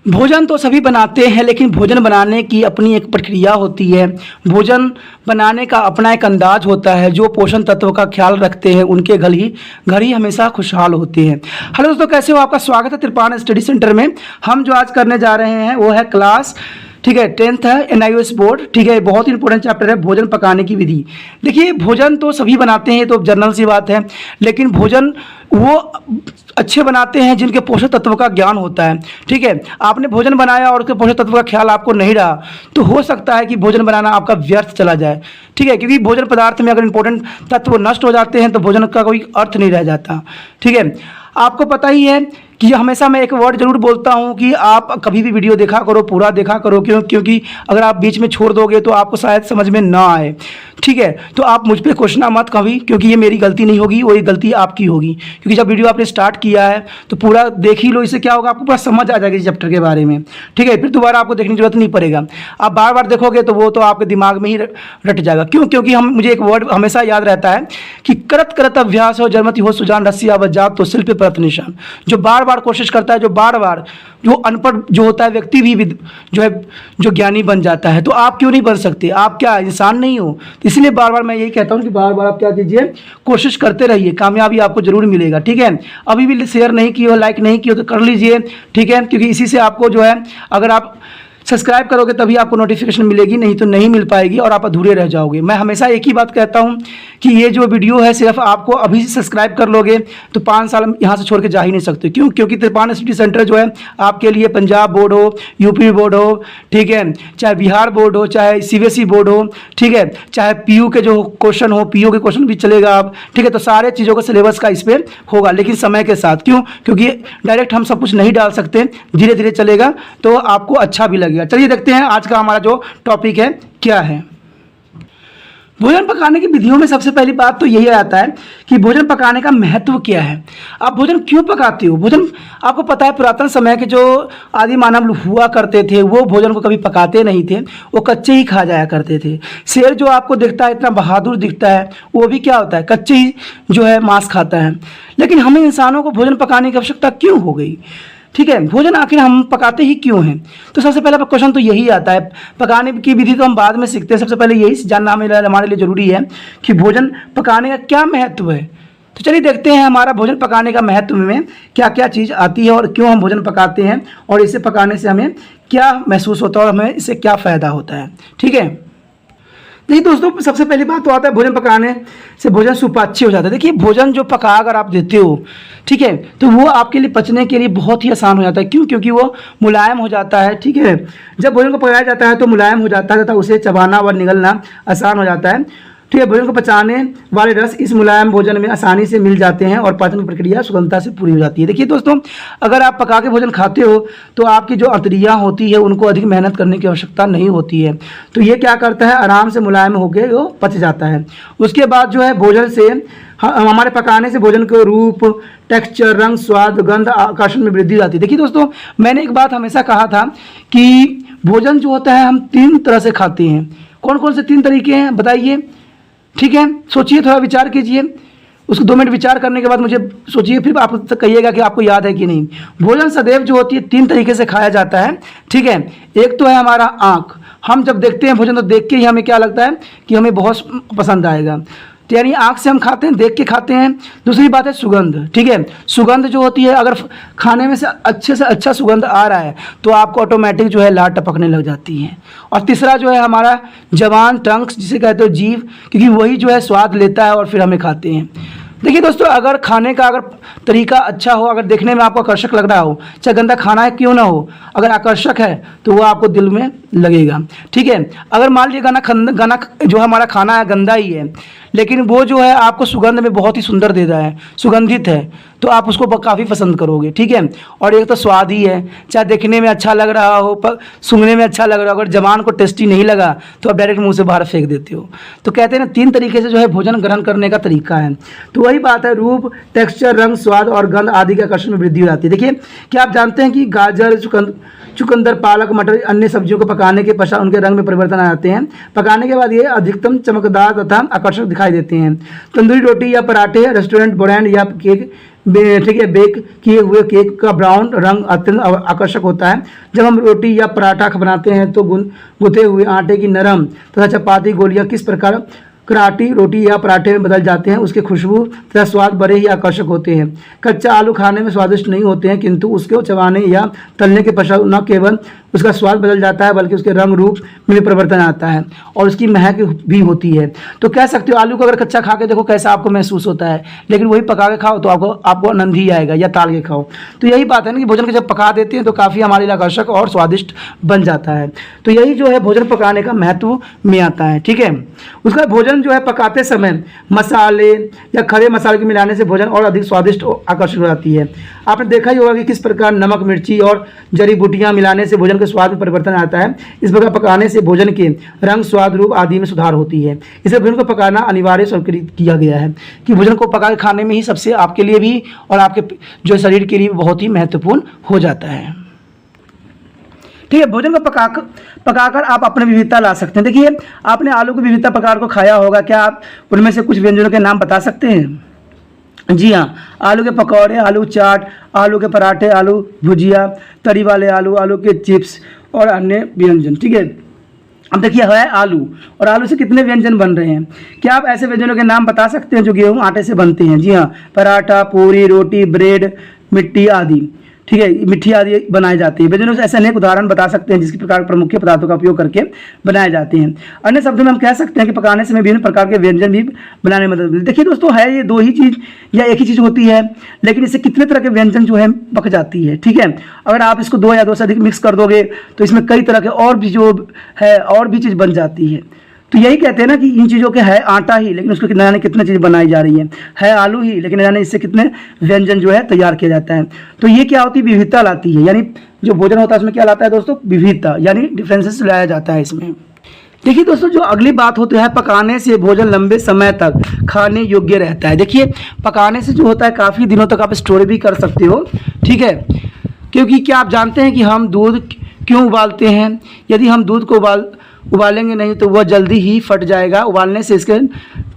भोजन तो सभी बनाते हैं, लेकिन भोजन बनाने की अपनी एक प्रक्रिया होती है। भोजन बनाने का अपना एक अंदाज होता है। जो पोषण तत्व का ख्याल रखते हैं उनके घर ही हमेशा खुशहाल होते हैं। हेलो दोस्तों, कैसे हो? आपका स्वागत है त्रिपान स्टडी सेंटर में। हम जो आज करने जा रहे हैं वो है क्लास, ठीक है, 10th है, NIOS बोर्ड, ठीक है। बहुत ही इंपॉर्टेंट चैप्टर है भोजन पकाने की विधि। देखिए, भोजन तो सभी बनाते हैं, तो जनरल सी बात है, लेकिन भोजन वो अच्छे बनाते हैं जिनके पोषक तत्व का ज्ञान होता है, ठीक है। आपने भोजन बनाया और उसके पोषक तत्व का ख्याल आपको नहीं रहा तो हो सकता है कि भोजन बनाना आपका व्यर्थ चला जाए, ठीक है। क्योंकि भोजन पदार्थ में अगर इंपॉर्टेंट तत्व नष्ट हो जाते हैं तो भोजन का कोई अर्थ नहीं रह जाता, ठीक है। आपको पता ही है कि हमेशा मैं एक वर्ड जरूर बोलता हूं कि आप कभी भी वीडियो देखा करो, पूरा देखा करो। क्योंकि अगर आप बीच में छोड़ दोगे तो आपको शायद समझ में ना आए, ठीक है। तो आप मुझ पर कोसना मत कभी, क्योंकि ये मेरी गलती नहीं होगी, वो ये गलती आपकी होगी। क्योंकि जब वीडियो आपने स्टार्ट किया है तो पूरा देख ही लो। इससे क्या होगा, आपको पूरा समझ आ जाएगी इस चैप्टर के बारे में, ठीक है। फिर दोबारा आपको देखने की जरूरत नहीं पड़ेगा। आप बार बार देखोगे तो वो तो आपके दिमाग में ही रट जाएगा। क्योंकि मुझे एक वर्ड हमेशा याद रहता है कि करत करत अभ्यास हो जन्मति हो सुजान रस्सी आवत तो शिल्प परत निशान। जो बार बार कोशिश करता है, जो बार बार, जो अनपढ़ जो होता है व्यक्ति भी जो है जो ज्ञानी बन जाता है। तो आप क्यों नहीं बन सकते? आप क्या इंसान नहीं हो? इसलिए बार बार मैं यही कहता हूँ कि बार बार आप क्या कीजिए, कोशिश करते रहिए, कामयाबी आपको जरूर मिलेगा, ठीक है। अभी भी शेयर नहीं किए हो, लाइक नहीं किए हो तो कर लीजिए, ठीक है। क्योंकि इसी से आपको जो है, अगर आप सब्सक्राइब करोगे तभी आपको नोटिफिकेशन मिलेगी, नहीं तो नहीं मिल पाएगी और आप अधूरे रह जाओगे। मैं हमेशा एक ही बात कहता हूं कि ये जो वीडियो है सिर्फ आपको अभी से सब्सक्राइब कर लोगे तो 5 साल यहाँ से छोड़ के जा ही नहीं सकते। क्योंकि त्रिपान स्टडी सेंटर जो है आपके लिए पंजाब बोर्ड हो, यूपी बोर्ड हो, ठीक है, चाहे बिहार बोर्ड हो, चाहे CBSE बोर्ड हो, ठीक है, चाहे PU के जो क्वेश्चन हो, PO के क्वेश्चन भी चलेगा आप, ठीक है। तो सारे चीज़ों का सिलेबस का इस पर होगा, लेकिन समय के साथ। क्योंकि डायरेक्ट हम सब कुछ नहीं डाल सकते, धीरे धीरे चलेगा तो आपको अच्छा भी लगेगा। चलिए देखते हैं आज का हमारा जो टॉपिक है क्या है। भोजन पकाने की विधियों में सबसे पहली बात तो यही आता है कि भोजन पकाने का महत्व क्या है। आप भोजन क्यों पकाते हो? भोजन आपको पता है, पुरातन समय के जो आदि मानव हुआ करते थे वो भोजन को कभी पकाते नहीं थे, वो कच्चे ही खा जाया करते थे। शेर जो आपको दिखता है, इतना बहादुर दिखता है, वो भी क्या होता है, कच्चे ही जो है मांस खाता है। लेकिन हमें इंसानों को भोजन पकाने की आवश्यकता क्यों हो गई, ठीक है? भोजन आखिर हम पकाते ही क्यों हैं? तो सबसे पहला क्वेश्चन तो यही आता है। पकाने की विधि तो हम बाद में सीखते हैं, सबसे पहले यही जानना हमारे लिए ज़रूरी है कि भोजन पकाने का क्या महत्व है। तो चलिए देखते हैं हमारा भोजन पकाने का महत्व में क्या क्या चीज़ आती है और क्यों हम भोजन पकाते हैं और इसे पकाने से हमें क्या महसूस होता है और हमें इससे क्या फ़ायदा होता है, ठीक है। देखिए दोस्तों, सबसे पहली बात तो आता है भोजन पकाने से भोजन सुपाच्य हो जाता है। देखिए, भोजन जो पका अगर आप देते हो, ठीक है, तो वो आपके लिए पचने के लिए बहुत ही आसान हो जाता है। क्योंकि वो मुलायम हो जाता है, ठीक है। जब भोजन को पकाया जाता है तो मुलायम हो जाता है तथा उसे चबाना और निगलना आसान हो जाता है, ठीक है। भोजन को पचाने वाले रस इस मुलायम भोजन में आसानी से मिल जाते हैं और पाचन प्रक्रिया सुगमता से पूरी हो जाती है। देखिए दोस्तों, अगर आप पका के भोजन खाते हो तो आपकी जो अंतड़ियाँ होती है उनको अधिक मेहनत करने की आवश्यकता नहीं होती है। तो ये क्या करता है, आराम से मुलायम होकर वो पच जाता है। उसके बाद जो है भोजन से हमारे पकाने से भोजन के रूप, टेक्सचर, रंग, स्वाद, गंध, आकर्षण में वृद्धि आती है। देखिए दोस्तों, मैंने एक बात हमेशा कहा था कि भोजन जो होता है हम 3 तरह से खाते हैं। कौन कौन से 3 तरीके हैं बताइए, ठीक है। सोचिए, थोड़ा विचार कीजिए, उसको 2 मिनट विचार करने के बाद मुझे सोचिए, फिर आप कहिएगा कि आपको याद है कि नहीं। भोजन सदैव जो होती है 3 तरीके से खाया जाता है, ठीक है। एक तो है हमारा आँख। हम जब देखते हैं भोजन तो देख के ही हमें क्या लगता है कि हमें बहुत पसंद आएगा, तो यानी आँख से हम खाते हैं, देख के खाते हैं। दूसरी बात है सुगंध, ठीक है। सुगंध जो होती है, अगर खाने में से अच्छा सुगंध आ रहा है तो आपको ऑटोमेटिक जो है लार टपकने लग जाती है। और तीसरा जो है हमारा जबान, टंग, जिसे कहते हो जीभ, क्योंकि वही जो है स्वाद लेता है और फिर हमें खाते हैं। देखिए दोस्तों, अगर खाने का अगर तरीका अच्छा हो, अगर देखने में आपको आकर्षक लग रहा हो, चाहे गंदा खाना है क्यों ना हो, अगर आकर्षक है तो वो आपको दिल में लगेगा, ठीक है। अगर मान लीजिए गाना जो हमारा खाना है गंदा ही है, लेकिन वो जो है आपको सुगंध में बहुत ही सुंदर दे रहा है, सुगंधित है, तो आप उसको काफ़ी पसंद करोगे, ठीक है। और एक तो स्वाद ही है, चाहे देखने में अच्छा लग रहा हो, सूंघने में अच्छा लग रहा हो, अगर जबान को टेस्टी नहीं लगा तो आप डायरेक्ट मुंह से बाहर फेंक देते हो। तो कहते हैं ना, 3 तरीके से जो है भोजन ग्रहण करने का तरीका है। तो वही बात है, रूप, टेक्सचर, रंग, स्वाद और गंध आदि के आकर्षण में वृद्धि हो जाती है। देखिए, क्या आप जानते हैं कि गाजर, चुकंदर, पालक, मटर, अन्य सब्जियों को पकाने के पश्चात उनके रंग में परिवर्तन आ जाते हैं। पकाने के बाद ये अधिकतम चमकदार तथा आकर्षक दिखाई देते हैं। तंदूरी रोटी या पराठे, रेस्टोरेंट ब्रांड या केक ठीक है, बेक किए हुए केक का ब्राउन रंग अत्यंत आकर्षक होता है। जब हम रोटी या पराठा बनाते हैं तो गुथे हुए आटे की नरम तथा चपाती गोलियां किस प्रकार कराटी रोटी या पराठे में बदल जाते हैं, उसके खुशबू तथा स्वाद बड़े ही आकर्षक होते हैं। कच्चा आलू खाने में स्वादिष्ट नहीं होते हैं, किंतु उसके चबाने या तलने के पश्चात न केवल उसका स्वाद बदल जाता है बल्कि उसके रंग रूप में भी परिवर्तन आता है और उसकी महक भी होती है। तो कह सकते हो आलू को अगर कच्चा खा के देखो कैसा आपको महसूस होता है, लेकिन वही पका के खाओ तो आपको आनंद ही आएगा, या ताल के खाओ। तो यही बात है ना कि भोजन को जब पका देते हैं तो काफ़ी हमारे लिए आकर्षक और स्वादिष्ट बन जाता है। तो यही जो है भोजन पकाने का महत्व में आता है। ठीक है, उसका भोजन जो है पकाते समय मसाले या खड़े मसाले के मिलाने से भोजन और अधिक स्वादिष्ट और आकर्षक हो जाती है। आपने देखा ही होगा कि किस प्रकार नमक, मिर्ची और जड़ी बूटियां मिलाने से भोजन के स्वाद में परिवर्तन आता है। इस प्रकार पकाने से भोजन के रंग, स्वाद, रूप आदि में सुधार होती है। इसलिए भोजन को पकाना अनिवार्य स्वीकृत किया गया है कि भोजन को पका के खाने में ही सबसे आपके लिए भी और आपके जो शरीर के लिए बहुत ही महत्वपूर्ण हो जाता है। ठीक है, भोजन को पकाकर आप अपने विविधता ला सकते हैं। देखिए, आपने आलू की विविधता प्रकार को खाया होगा, क्या आप उनमें से कुछ व्यंजनों के नाम बता सकते हैं? जी हाँ, आलू के पकौड़े, आलू चाट, आलू के पराठे, आलू भुजिया, तरी वाले आलू, आलू के चिप्स और अन्य व्यंजन। ठीक है, अब देखिए है आलू, और आलू से कितने व्यंजन बन रहे हैं। क्या आप ऐसे व्यंजनों के नाम बता सकते हैं जो गेहूं आटे से बनते हैं? जी हाँ, पराठा, पूरी, रोटी, ब्रेड, मिट्टी आदि। ठीक है, मिट्टी आदि बनाई जाती है। व्यंजनों से ऐसे अनेक उदाहरण बता सकते हैं जिसके प्रकार प्रमुख पदार्थों का उपयोग करके बनाए जाते हैं। अन्य शब्दों में हम कह सकते हैं कि पकाने से विभिन्न प्रकार के व्यंजन भी बनाने में मदद मिलती है। देखिए दोस्तों, है ये दो ही चीज़ या एक ही चीज़ होती है, लेकिन इससे कितने तरह के व्यंजन जो है पक जाती है। ठीक है, अगर आप इसको दो या दो से अधिक मिक्स कर दोगे तो इसमें कई तरह के और भी जो है और भी चीज़ बन जाती है। तो यही कहते हैं ना कि इन चीज़ों के है आटा ही, लेकिन उसको न जाने कितने चीज़ बनाई जा रही है आलू ही, लेकिन न जाने इससे कितने व्यंजन जो है तैयार किया जाता है। तो ये क्या होती है? विविधता लाती है, यानी जो भोजन होता है उसमें क्या लाता है दोस्तों? विविधता, यानी डिफरेंसेस लाया जाता है इसमें। देखिए दोस्तों, जो अगली बात होती है, पकाने से भोजन लंबे समय तक खाने योग्य रहता है। देखिए, पकाने से जो होता है काफ़ी दिनों तक आप स्टोर भी कर सकते हो। ठीक है, क्योंकि क्या आप जानते हैं कि हम दूध क्यों उबालते हैं? यदि हम दूध को उबालेंगे नहीं तो वह जल्दी ही फट जाएगा। उबालने से इसके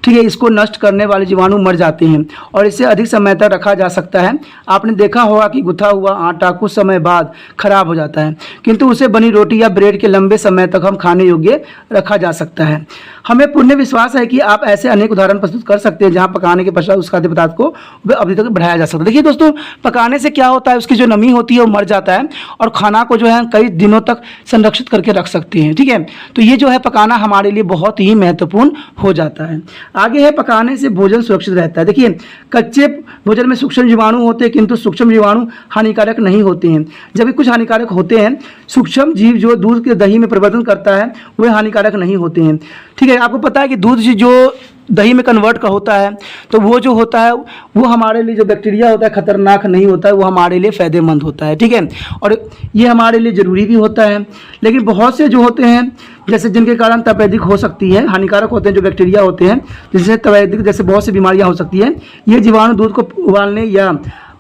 ठीक है इसको नष्ट करने वाले जीवाणु मर जाते हैं और इसे अधिक समय तक रखा जा सकता है। आपने देखा होगा कि गुथा हुआ आटा कुछ समय बाद खराब हो जाता है, किंतु उसे बनी रोटी या ब्रेड के लंबे समय तक हम खाने योग्य रखा जा सकता है। हमें पूर्ण विश्वास है कि आप ऐसे अनेक उदाहरण प्रस्तुत कर सकते हैं जहाँ पकाने के पश्चात उस खाद्य पदार्थ को अवधि तक बढ़ाया जा सकता है। देखिए दोस्तों, पकाने से क्या होता है, उसकी जो नमी होती है वो मर जाता है और खाना को जो है कई दिनों तक संरक्षित करके रख सकते हैं। ठीक है, तो ये जो है पकाना हमारे लिए बहुत ही महत्वपूर्ण हो जाता है। आगे है, पकाने से भोजन सुरक्षित रहता है। देखिए, कच्चे भोजन में सूक्ष्म जीवाणु होते हैं, किंतु सूक्ष्म जीवाणु हानिकारक नहीं होते हैं, जबकि कुछ हानिकारक होते हैं। सूक्ष्म जीव जो दूध के दही में परिवर्तन करता है वे हानिकारक नहीं होते हैं। ठीक है, आपको पता है कि दूध जो दही में कन्वर्ट का होता है तो वो जो होता है वो हमारे लिए जो बैक्टीरिया होता है खतरनाक नहीं होता है, वो हमारे लिए फ़ायदेमंद होता है। ठीक है, और ये हमारे लिए ज़रूरी भी होता है। लेकिन बहुत से जो होते हैं जैसे जिनके कारण तपेदिक हो सकती है, हानिकारक होते हैं जो बैक्टीरिया होते हैं जिससे तपेदिक जैसे बहुत सी बीमारियां हो सकती हैं, ये जीवाणु दूध को उबालने या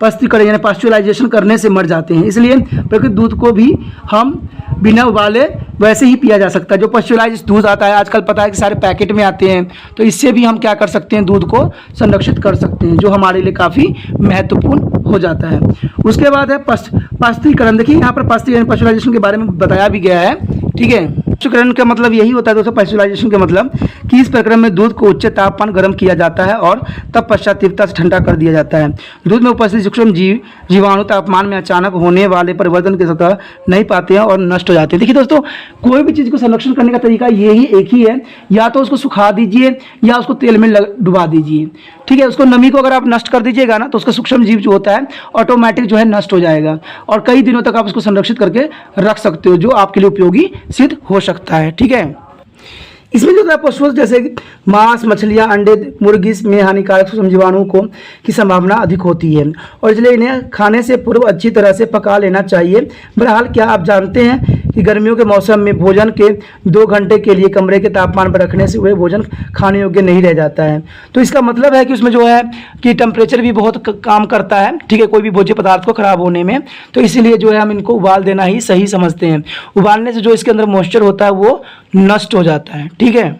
पस्तीकरण यानी पास्चुराइजेशन करने से मर जाते हैं। इसलिए प्राकृतिक दूध को भी हम बिना उबाले वैसे ही पिया जा सकता है। जो पास्चुराइज दूध आता है आजकल पता है कि सारे पैकेट में आते हैं, तो इससे भी हम क्या कर सकते हैं, दूध को संरक्षित कर सकते हैं, जो हमारे लिए काफ़ी महत्वपूर्ण हो जाता है। उसके बाद है पास्चुरीकरण। देखिए यहाँ पर पास्चुराइजेशन के बारे में बताया भी गया है। ठीक है, पास्चुरीकरण का मतलब यही होता है दोस्तों, पास्चुराइजेशन का मतलब कि इस प्रक्रिया में दूध को उच्च तापमान गर्म किया जाता है और तब पश्चात तीव्रता से ठंडा कर दिया जाता है। दूध में उपस्थित सूक्ष्म जीवाणु तापमान में अचानक होने वाले परिवर्तन के सतह नहीं पाते हैं और नष्ट हो जाते हैं। देखिए दोस्तों, कोई भी चीज़ को संरक्षण करने का तरीका यही एक ही है, या तो उसको सुखा दीजिए या उसको तेल में डुबा दीजिए। ठीक है, उसको नमी को अगर आप नष्ट कर दीजिएगा ना तो उसका सूक्ष्म जीव जो होता है ऑटोमेटिक जो है नष्ट हो जाएगा और कई दिनों तक आप उसको संरक्षित करके रख सकते हो, जो आपके लिए उपयोगी सिद्ध हो सकता है। ठीक है, इसमें जो है पशुओं जैसे मांस, मछलियाँ, अंडे, मुर्गी में हानिकारक सूक्ष्म जीवाणुओं को की संभावना अधिक होती है और इसलिए इन्हें खाने से पूर्व अच्छी तरह से पका लेना चाहिए। बहरहाल, क्या आप जानते हैं कि गर्मियों के मौसम में भोजन के 2 घंटे के लिए कमरे के तापमान पर रखने से वह भोजन खाने योग्य नहीं रह जाता है। तो इसका मतलब है कि उसमें जो है कि टेम्परेचर भी बहुत काम करता है। ठीक है, कोई भी भोज्य पदार्थ को खराब होने में, तो इसीलिए जो है हम इनको उबाल देना ही सही समझते हैं। उबालने से जो इसके अंदर मॉइस्चर होता है वो नष्ट हो जाता है। ठीक है,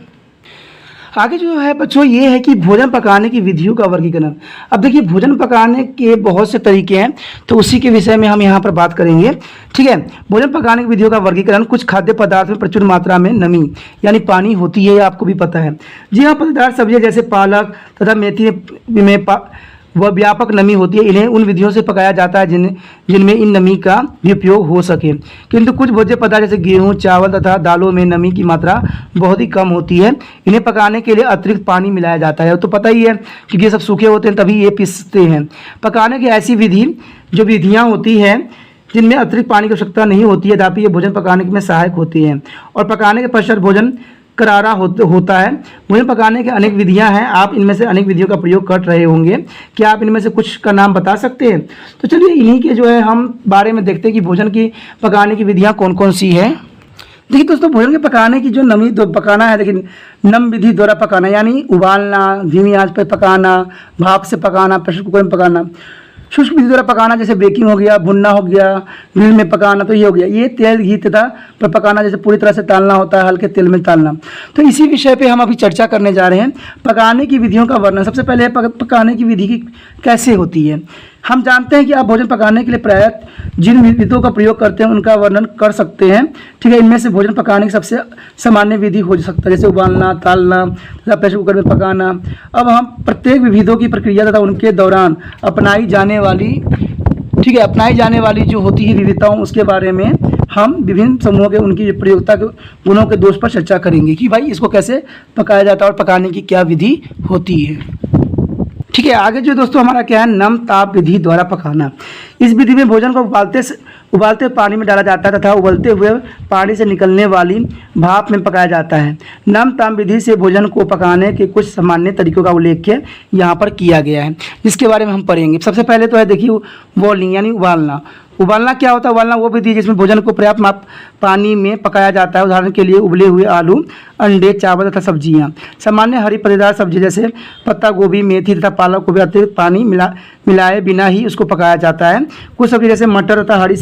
आगे जो है बच्चों ये है कि भोजन पकाने की विधियों का वर्गीकरण। अब देखिए भोजन पकाने के बहुत से तरीके हैं, तो उसी के विषय में हम यहाँ पर बात करेंगे। ठीक है, भोजन पकाने की विधियों का वर्गीकरण। कुछ खाद्य पदार्थ में प्रचुर मात्रा में नमी यानी पानी होती है, आपको भी पता है। जी हाँ, पत्तेदार सब्जियाँ जैसे पालक तथा मेथी में वह व्यापक नमी होती है। इन्हें उन विधियों से पकाया जाता है जिनमें इन नमी का भी उपयोग हो सके। किंतु कुछ भोज्य पदार्थ जैसे गेहूं, चावल तथा दालों में नमी की मात्रा बहुत ही कम होती है। इन्हें पकाने के लिए अतिरिक्त पानी मिलाया जाता है। तो पता ही है क्योंकि ये सब सूखे होते हैं तभी ये पिसते हैं। पकाने की ऐसी विधियाँ होती हैं जिनमें अतिरिक्त पानी की आवश्यकता नहीं होती है, तथापि ये भोजन पकाने में सहायक होती हैं। और पकाने के पश्चात भोजन करारा होता है। भोजन पकाने की अनेक विधियां हैं, आप इनमें से अनेक विधियों का प्रयोग कर रहे होंगे। क्या आप इनमें से कुछ का नाम बता सकते हैं? तो चलिए इन्हीं के जो है हम बारे में देखते हैं कि भोजन की पकाने की विधियां कौन कौन सी है। देखिए दोस्तों, भोजन के पकाने की जो नमी पकाना है, लेकिन नम विधि द्वारा पकाना यानी उबालना, धीमी आंच पर पकाना, भाप से पकाना, प्रेशर कुकर में पकाना। शुष्क विधि द्वारा पकाना जैसे बेकिंग हो गया, भुनना हो गया, ग्रिल में पकाना, तो ये हो गया। ये तेल घी तथा पर पकाना जैसे पूरी तरह से तालना होता है, हल्के तेल में तालना। तो इसी विषय पे हम अभी चर्चा करने जा रहे हैं, पकाने की विधियों का वर्णन। सबसे पहले पकाने की विधि की कैसे होती है। हम जानते हैं कि आप भोजन पकाने के लिए प्रायः जिन विधियों का प्रयोग करते हैं उनका वर्णन कर सकते हैं। ठीक है, इनमें से भोजन पकाने की सबसे सामान्य विधि हो सकता है जैसे उबालना, तालना तथा प्रेशर कुकर में पकाना। अब हम प्रत्येक विधियों की प्रक्रिया तथा उनके दौरान अपनाई जाने वाली जो होती है विविधताओं, उसके बारे में हम विभिन्न समूहों के उनकी प्रयोगता के गुणों के दोष पर चर्चा करेंगे कि भाई इसको कैसे पकाया जाता है और पकाने की क्या विधि होती है। ठीक है, आगे जो दोस्तों हमारा क्या है, नम ताप विधि द्वारा पकाना। इस विधि में भोजन को उबालते पानी में डाला जाता है तथा उबलते हुए पानी से निकलने वाली भाप में पकाया जाता है। नम ताप विधि से भोजन को पकाने के कुछ सामान्य तरीकों का उल्लेख यहाँ पर किया गया है, जिसके बारे में हम पढ़ेंगे। सबसे पहले तो है देखिए बॉइलिंग यानी उबालना। उबालना क्या होता है? उबालना वो विधि है जिसमें भोजन को पर्याप्त पानी में पकाया जाता है। उदाहरण के लिए उबले हुए आलू, अंडे, चावल तथा सब्जियां। सामान्य हरी पत्तेदार सब्जी जैसे पत्ता गोभी, मेथी तथा पालक को भी अतिरिक्त पानी मिलाए बिना ही उसको पकाया जाता है। कुछ सब्जी जैसे मटर तथा हरी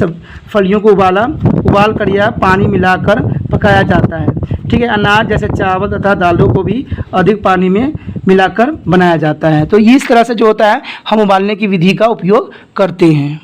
फलियों को उबाल कर या पानी मिलाकर पकाया जाता है। ठीक है, अनाज जैसे चावल तथा दालों को भी अधिक पानी में मिलाकर बनाया जाता है। तो इस तरह से जो होता है हम उबालने की विधि का उपयोग करते हैं।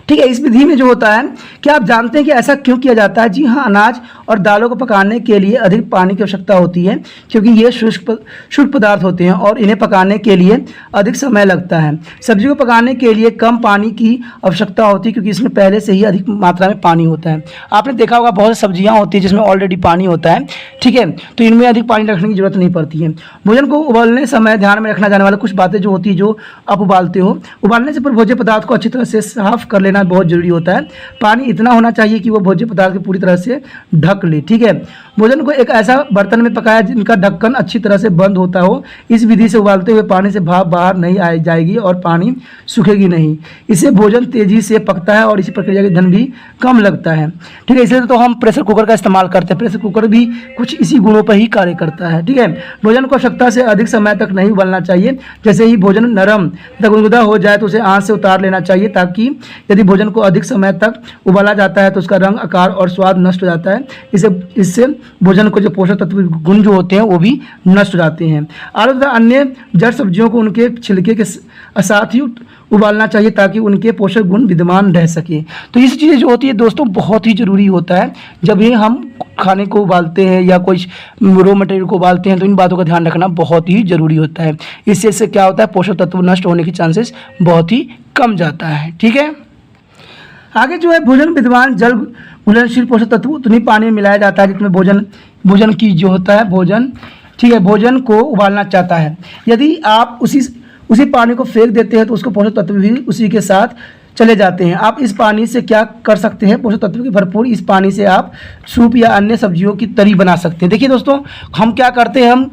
ठीक है, इस विधि में जो होता है, क्या आप जानते हैं कि ऐसा क्यों किया जाता है? जी हाँ, अनाज और दालों को पकाने के लिए अधिक पानी की आवश्यकता होती है क्योंकि ये शुष्क पदार्थ होते हैं और इन्हें पकाने के लिए अधिक समय लगता है। सब्जी को पकाने के लिए कम पानी की आवश्यकता होती है क्योंकि इसमें पहले से ही अधिक मात्रा में पानी होता है। आपने देखा होगा बहुत सी सब्जियाँ होती हैं जिसमें ऑलरेडी पानी होता है। ठीक है, तो इनमें अधिक पानी रखने की जरूरत नहीं पड़ती है। भोजन को उबालने समय ध्यान में रखना जाने वाली कुछ बातें जो होती है, जो आप उबालते हो, उबालने से पूर्व भोज्य पदार्थ को अच्छी तरह से साफ कर लेना बहुत जरूरी होता है। पानी इतना होना चाहिए कि वो भोज्य पदार्थ को पूरी तरह से ढक ले। ठीक है, भोजन को एक ऐसा बर्तन में पकाया जिनका ढक्कन अच्छी तरह से बंद होता हो। इस विधि से उबालते हुए पानी से भाप बाहर नहीं आ जाएगी और पानी सूखेगी नहीं। इससे भोजन तेजी से पकता है और इसी प्रक्रिया का ईंधन भी कम लगता है। ठीक है, इसलिए तो हम प्रेशर कुकर का इस्तेमाल करते हैं। प्रेशर कुकर भी कुछ इसी गुणों पर ही कार्य करता है। ठीक है, भोजन को आवश्यकता से अधिक समय तक नहीं उबालना चाहिए। जैसे ही भोजन नरम तथा गुनगुना हो जाए तो उसे आंच से उतार लेना चाहिए, ताकि यदि भोजन को अधिक समय तक उबाला जाता है तो उसका रंग, आकार और स्वाद नष्ट हो जाता है। इससे भोजन को जो पोषक तत्व गुण जो होते हैं वो भी नष्ट हो जाते हैं। आलू तथा अन्य जड़ सब्जियों को उनके छिलके के साथ ही उबालना चाहिए ताकि उनके पोषक गुण विद्यमान रह सके। तो ये चीज़ें जो होती है दोस्तों बहुत ही ज़रूरी होता है जब भी हम खाने को उबालते हैं या कोई रॉ मटेरियल को उबालते हैं, तो इन बातों का ध्यान रखना बहुत ही ज़रूरी होता है। इससे क्या होता है, पोषक तत्व नष्ट होने के चांसेस बहुत ही कम जाता है। ठीक है, आगे जो है भोजन विद्यमान जल घुलनशील पोषक तत्व उतनी पानी में मिलाया जाता है जिसमें भोजन की जो होता है भोजन, ठीक है, भोजन को उबालना चाहता है। यदि आप उसी पानी को फेंक देते हैं तो उसको पोषक तत्व भी उसी के साथ चले जाते हैं। आप इस पानी से क्या कर सकते हैं, पोषक तत्व की भरपूर इस पानी से आप सूप या अन्य सब्जियों की तरी बना सकते हैं। देखिए दोस्तों, हम क्या करते हैं, हम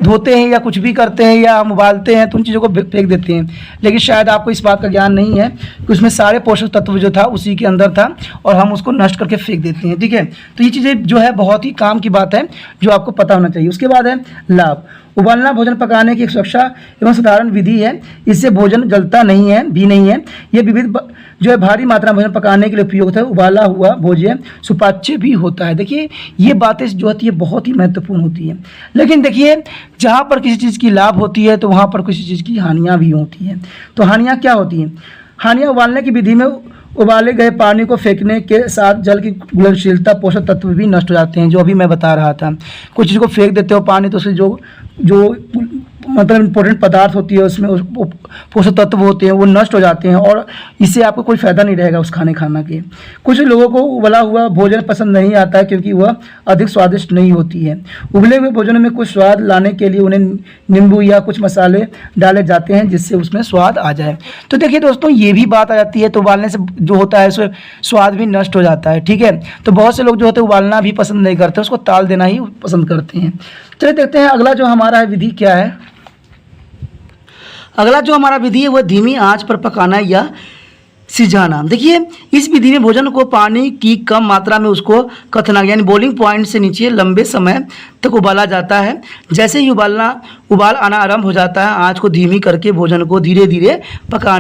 धोते हैं या कुछ भी करते हैं या हम उबालते हैं तो उन चीज़ों को फेंक देते हैं, लेकिन शायद आपको इस बात का ज्ञान नहीं है कि उसमें सारे पोषक तत्व जो था उसी के अंदर था और हम उसको नष्ट करके फेंक देते हैं। ठीक है, तो ये चीज़ें जो है बहुत ही काम की बात है जो आपको पता होना चाहिए। उसके बाद है लाभ। उबालना भोजन पकाने की एक सुरक्षा एवं साधारण विधि है। इससे भोजन जलता नहीं है भी नहीं है। ये विविध जो है भारी मात्रा में भोजन पकाने के लिए उपयोग होता है। उबाला हुआ भोजन सुपाच्य भी होता है। देखिए ये बातें जो होती है बहुत ही महत्वपूर्ण होती है। लेकिन देखिए जहाँ पर किसी चीज़ की लाभ होती है तो वहाँ पर किसी चीज़ की हानियाँ भी होती हैं। तो हानियाँ क्या होती हैं? हानियाँ उबालने की विधि में उबाले गए पानी को फेंकने के साथ जल की घुलनशीलता, पोषक तत्व भी नष्ट हो जाते हैं, जो अभी मैं बता रहा था। कुछ चीज़ को फेंक देते हो पानी तो उससे जो मतलब इंपॉर्टेंट पदार्थ होती है उसमें पोषक तत्व होते हैं वो नष्ट हो जाते हैं और इससे आपको कोई फ़ायदा नहीं रहेगा उस खाना के। कुछ लोगों को उबला हुआ भोजन पसंद नहीं आता है क्योंकि वह अधिक स्वादिष्ट नहीं होती है। उबले हुए भोजन में कुछ स्वाद लाने के लिए उन्हें नींबू या कुछ मसाले डाले जाते हैं जिससे उसमें स्वाद आ जाए। तो देखिए दोस्तों ये भी बात आ जाती है। तो उबालने से जो होता है उसमें स्वाद भी नष्ट हो जाता है। ठीक है, तो बहुत से लोग जो होते हैं उबालना भी पसंद नहीं करते, उसको ताल देना ही पसंद करते हैं। चलिए देखते हैं अगला जो हमारा विधि क्या है। अगला जो हमारा विधि है वह धीमी आंच पर पकाना या सिझाना। देखिए इस विधि में भोजन को पानी की कम मात्रा में उसको कथना यानी बॉइलिंग पॉइंट से नीचे लंबे समय तक उबाला जाता है। जैसे ही उबाल आना आरंभ हो जाता है आंच को धीमी करके भोजन को धीरे धीरे पका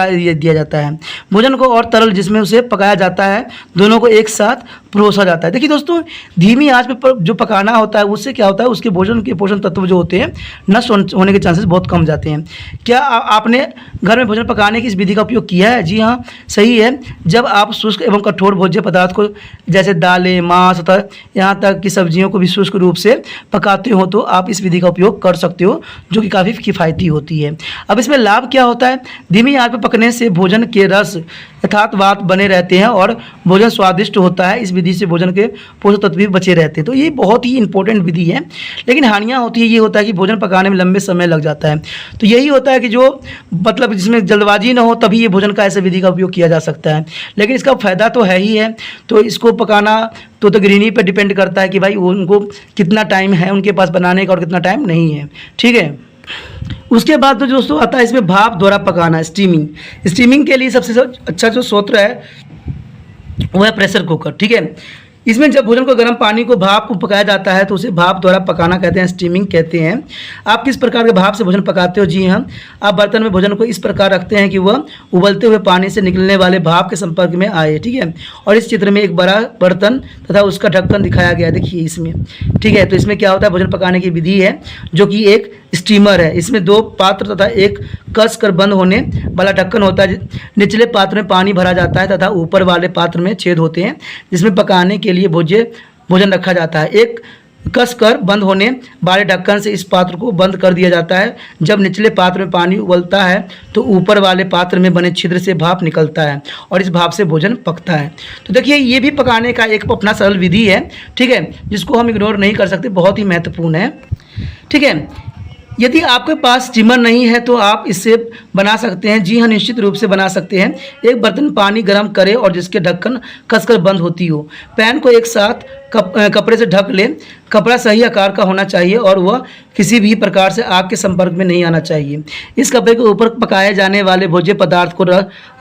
दिया जाता है। भोजन को और तरल जिसमें उसे पकाया जाता है दोनों को एक साथ परोसा जाता है। देखिए दोस्तों धीमी आंच पर जो पकाना होता है उससे क्या होता है उसके भोजन के पोषण तत्व जो होते हैं नष्ट होने के चांसेस बहुत कम जाते हैं। क्या आपने घर में भोजन पकाने की इस विधि का उपयोग किया है? जी हाँ सही है। जब आप शुष्क एवं कठोर भोज्य पदार्थ को जैसे दालें, मांस तथा यहाँ तक कि सब्जियों को भी शुष्क रूप से पकाते हो तो आप इस विधि का उपयोग कर सकते हो जो कि काफ़ी किफ़ायती होती है। अब इसमें लाभ क्या होता है? धीमी आंच पर पकने से भोजन के रस यथार्थवात बने रहते हैं और भोजन स्वादिष्ट होता है। इस विधि से भोजन के पोषक तत्व भी बचे रहते हैं। तो ये बहुत ही इंपॉर्टेंट विधि है। लेकिन हानियाँ होती है ये होता है कि भोजन पकाने में लंबे समय लग जाता है। तो यही होता है कि जो मतलब जिसमें जल्दबाजी ना हो तभी ये भोजन का ऐसे विधि का उपयोग किया जा सकता है। लेकिन इसका फ़ायदा तो है ही है। तो इसको पकाना तो गृहिणी पर डिपेंड करता है कि भाई उनको कितना टाइम है उनके पास बनाने का और कितना टाइम नहीं है। ठीक है, उसके बाद तो दोस्तों आता है इसमें भाप द्वारा पकाना, स्टीमिंग के लिए सबसे अच्छा जो स्रोत है वो है प्रेशर कुकर। ठीक है, इसमें जब भोजन को गर्म पानी को भाप को पकाया जाता है तो उसे भाप द्वारा पकाना कहते हैं, स्टीमिंग कहते हैं। आप किस प्रकार के भाप से भोजन पकाते हो? जी हाँ, आप बर्तन में भोजन को इस प्रकार रखते हैं कि वह उबलते हुए पानी से निकलने वाले भाप के संपर्क में आए। ठीक है, और इस चित्र में एक बड़ा बर्तन तथा उसका ढक्कन दिखाया गया देखिए इसमें। ठीक है, तो इसमें क्या होता है भोजन पकाने की विधि है जो कि एक स्टीमर है। इसमें दो पात्र तथा एक कस कर बंद होने वाला ढक्कन होता है। निचले पात्र में पानी भरा जाता है तथा ऊपर वाले पात्र में छेद होते हैं जिसमें पकाने के लिए भोजन रखा जाता है। एक कस कर बंद होने वाले ढक्कन से इस पात्र को बंद कर दिया जाता है। जब निचले पात्र में पानी उबलता है तो ऊपर वाले पात्र में बने छिद्र से भाप निकलता है और इस भाप से भोजन पकता है। तो देखिए ये भी पकाने का एक अपना सरल विधि है। ठीक है, जिसको हम इग्नोर नहीं कर सकते, बहुत ही महत्वपूर्ण है। ठीक है, यदि आपके पास स्टीमर नहीं है तो आप इससे बना सकते हैं। जी हाँ, निश्चित रूप से बना सकते हैं। एक बर्तन पानी गर्म करें और जिसके ढक्कन कसकर बंद होती हो। पैन को एक साथ कपड़े से ढक लें। कपड़ा सही आकार का होना चाहिए और वह किसी भी प्रकार से आग के संपर्क में नहीं आना चाहिए। इस कपड़े के ऊपर पकाए जाने वाले भोज्य पदार्थ को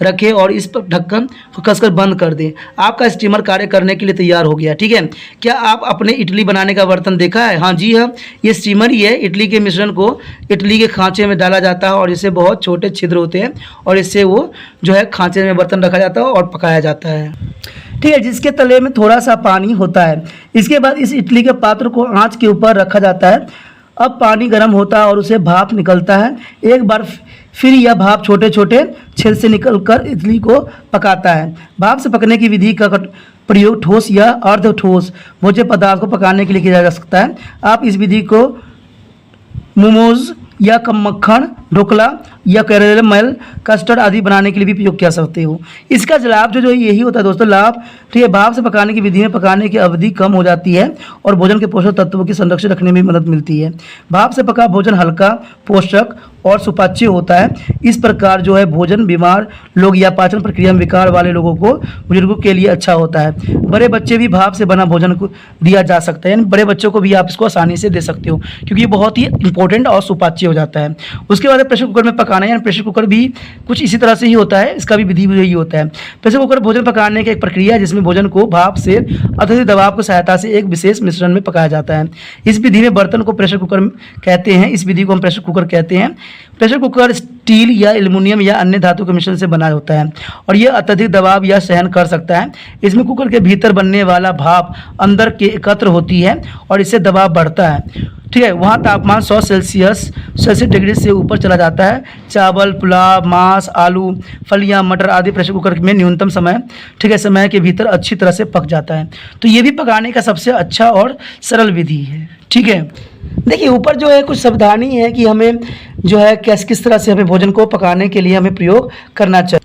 रखें और इस पर ढक्कन को कसकर बंद कर दें। आपका स्टीमर कार्य करने के लिए तैयार हो गया। ठीक है, क्या आप अपने इडली बनाने का बर्तन देखा है? हाँ जी हाँ, ये स्टीमर ही है। इडली के मिश्रण को इडली के खांचे में डाला जाता है और इससे बहुत छोटे छिद्र होते हैं और इससे वो जो है खांचे में बर्तन रखा जाता है और पकाया जाता है। ठीक है, जिसके तले में थोड़ा सा पानी होता है। इसके बाद इस इडली के पात्र को आंच के ऊपर रखा जाता है। अब पानी गर्म होता है और उसे भाप निकलता है। एक बार फिर यह भाप छोटे छोटे छेद से निकलकर इडली को पकाता है। भाप से पकने की विधि का प्रयोग ठोस या अर्ध ठोस भोज्य पदार्थ को पकाने के लिए किया जा सकता है। आप इस विधि को मोमोज या मक्खन, ढोकला या कैरेमल, कस्टर्ड आदि बनाने के लिए भी उपयोग कर सकते हो। इसका लाभ जो यही होता है दोस्तों, लाभ ठीक है, भाप से पकाने की विधि में पकाने की अवधि कम हो जाती है और भोजन के पोषक तत्वों की संरक्षण रखने में मदद मिलती है। भाप से पका भोजन हल्का, पोषक और सुपाच्य होता है। इस प्रकार जो है भोजन बीमार लोग या पाचन प्रक्रिया में विकार वाले लोगों को, बुजुर्गों के लिए अच्छा होता है। बड़े बच्चे भी भाप से बना भोजन को दिया जा सकता है, यानी बड़े बच्चों को भी आप इसको आसानी से दे सकते हो क्योंकि ये बहुत ही इंपॉर्टेंट और सुपाच्य हो जाता है। उसके बाद है प्रेशर कुकर में पकाना, यानी प्रेशर कुकर भी कुछ इसी तरह से ही होता है, इसका भी विधि यही होता है। प्रेशर कुकर भोजन पकाने की एक प्रक्रिया है जिसमें भोजन को भाप से अत्यधिक दबाव की सहायता से एक विशेष मिश्रण में पकाया जाता है। इस विधि में बर्तन को प्रेशर कुकर कहते हैं, इस विधि को हम प्रेशर कुकर कहते हैं। प्रेशर कुकर स्टील या एल्युमिनियम या अन्य धातु के मिश्रण से बना होता है और यह अत्यधिक दबाव या सहन कर सकता है। इसमें कुकर के भीतर बनने वाला भाप अंदर के एकत्र होती है और इससे दबाव बढ़ता है। ठीक है, वहाँ तापमान 100 सेल्सियस डिग्री से ऊपर चला जाता है। चावल, पुलाव, मांस, आलू, फलियां, मटर आदि प्रेशर कुकर में न्यूनतम समय, ठीक है, समय के भीतर अच्छी तरह से पक जाता है। तो ये भी पकाने का सबसे अच्छा और सरल विधि है। ठीक है, देखिए ऊपर जो है कुछ सावधानी है कि हमें जो है किस तरह से हमें भोजन को पकाने के लिए हमें प्रयोग करना चाहिए।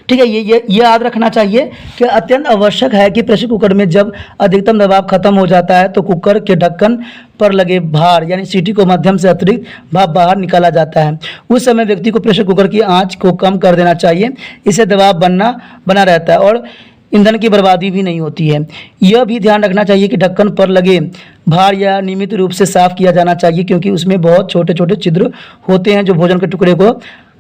ठीक है, ये याद रखना चाहिए कि अत्यंत आवश्यक है कि प्रेशर कुकर में जब अधिकतम दबाव खत्म हो जाता है तो कुकर के ढक्कन पर लगे भार यानी सीटी को माध्यम से अतिरिक्त भाप बाहर निकाला जाता है। उस समय व्यक्ति को प्रेशर कुकर की आंच को कम कर देना चाहिए, इससे दबाव बना रहता है और ईंधन की बर्बादी भी नहीं होती है। यह भी ध्यान रखना चाहिए कि ढक्कन पर लगे भार या नियमित रूप से साफ किया जाना चाहिए, क्योंकि उसमें बहुत छोटे छोटे छिद्र होते हैं जो भोजन के टुकड़े को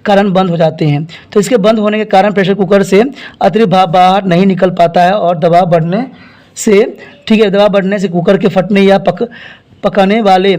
कारण बंद हो जाते हैं। तो इसके बंद होने के कारण प्रेशर कुकर से अतिरिक्त भाप बाहर नहीं निकल पाता है और दबाव बढ़ने से, ठीक है, दबाव बढ़ने से कुकर के फटने या पकाने वाले